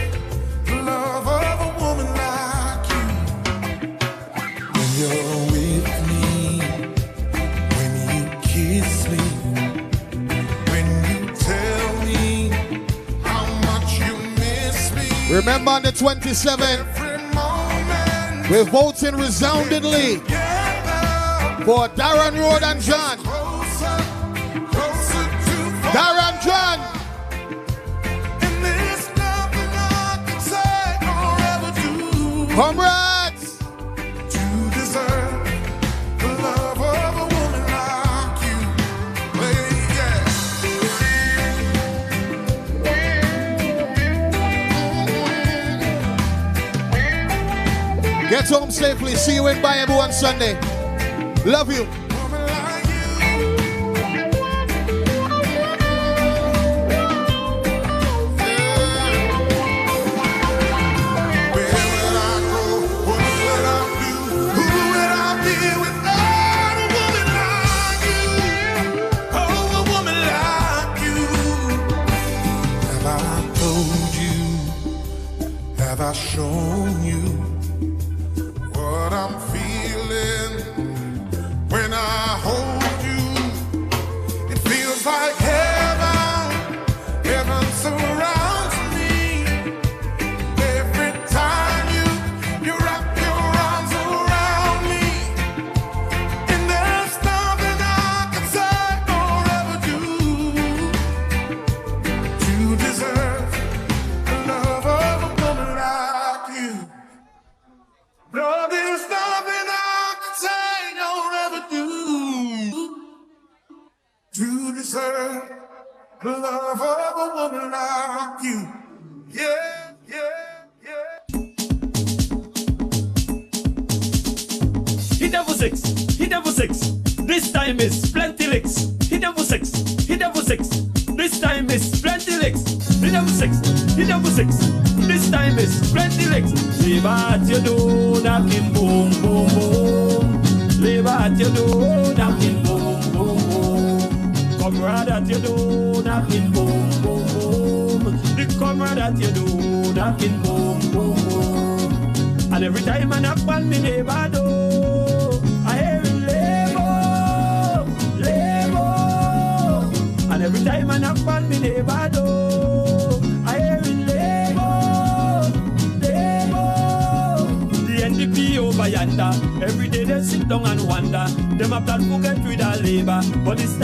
S11: the love of a woman like you. When you're with me, when you kiss me, when you tell me how much you miss me.
S1: Remember on the 27th,
S11: Every moment
S1: we're voting resoundingly
S11: together,
S1: for Darren Road and John.
S11: closer, closer to
S1: Darren John.
S11: and there's nothing I can say or ever do
S1: Comrades.
S11: to deserve the love of a woman like you. Yeah.
S1: Get home safely. See you in Bayaboo on Sunday. Love you.
S11: Woman like you. Where would I go? What would I do? Who would I be without a woman like you? Oh, a woman like you. Have I told you? Have I shown you what I'm feeling when I hold you? It feels like heaven, heaven surrounds me. Every time you wrap your arms around me, and there's nothing I can say or ever do to deserve the love of a woman like you. No, there's nothing I can say or ever do to deserve the love of a woman like you. Yeah, yeah, yeah.
S6: Hit them for 6, hit them for 6. This time is plenty licks. Hit them for 6, hit them for 6. This time is plenty licks. Hit them for 6, hit them for 6. This time is plenty licks. Leave at your door, knocking boom, boom, boom. Leave at your door, knocking boom, boom, boom. Comrade at your door, knocking boom, boom, boom. The comrade at your door, knocking boom, boom, boom. And every time I knock on me neighbor door, I hear it labor, labor. And every time I knock on me neighbor door, I hear it labor, labor. The NDP over yonder, every day they sit down and wonder. Them a plan to get rid of labor, but this time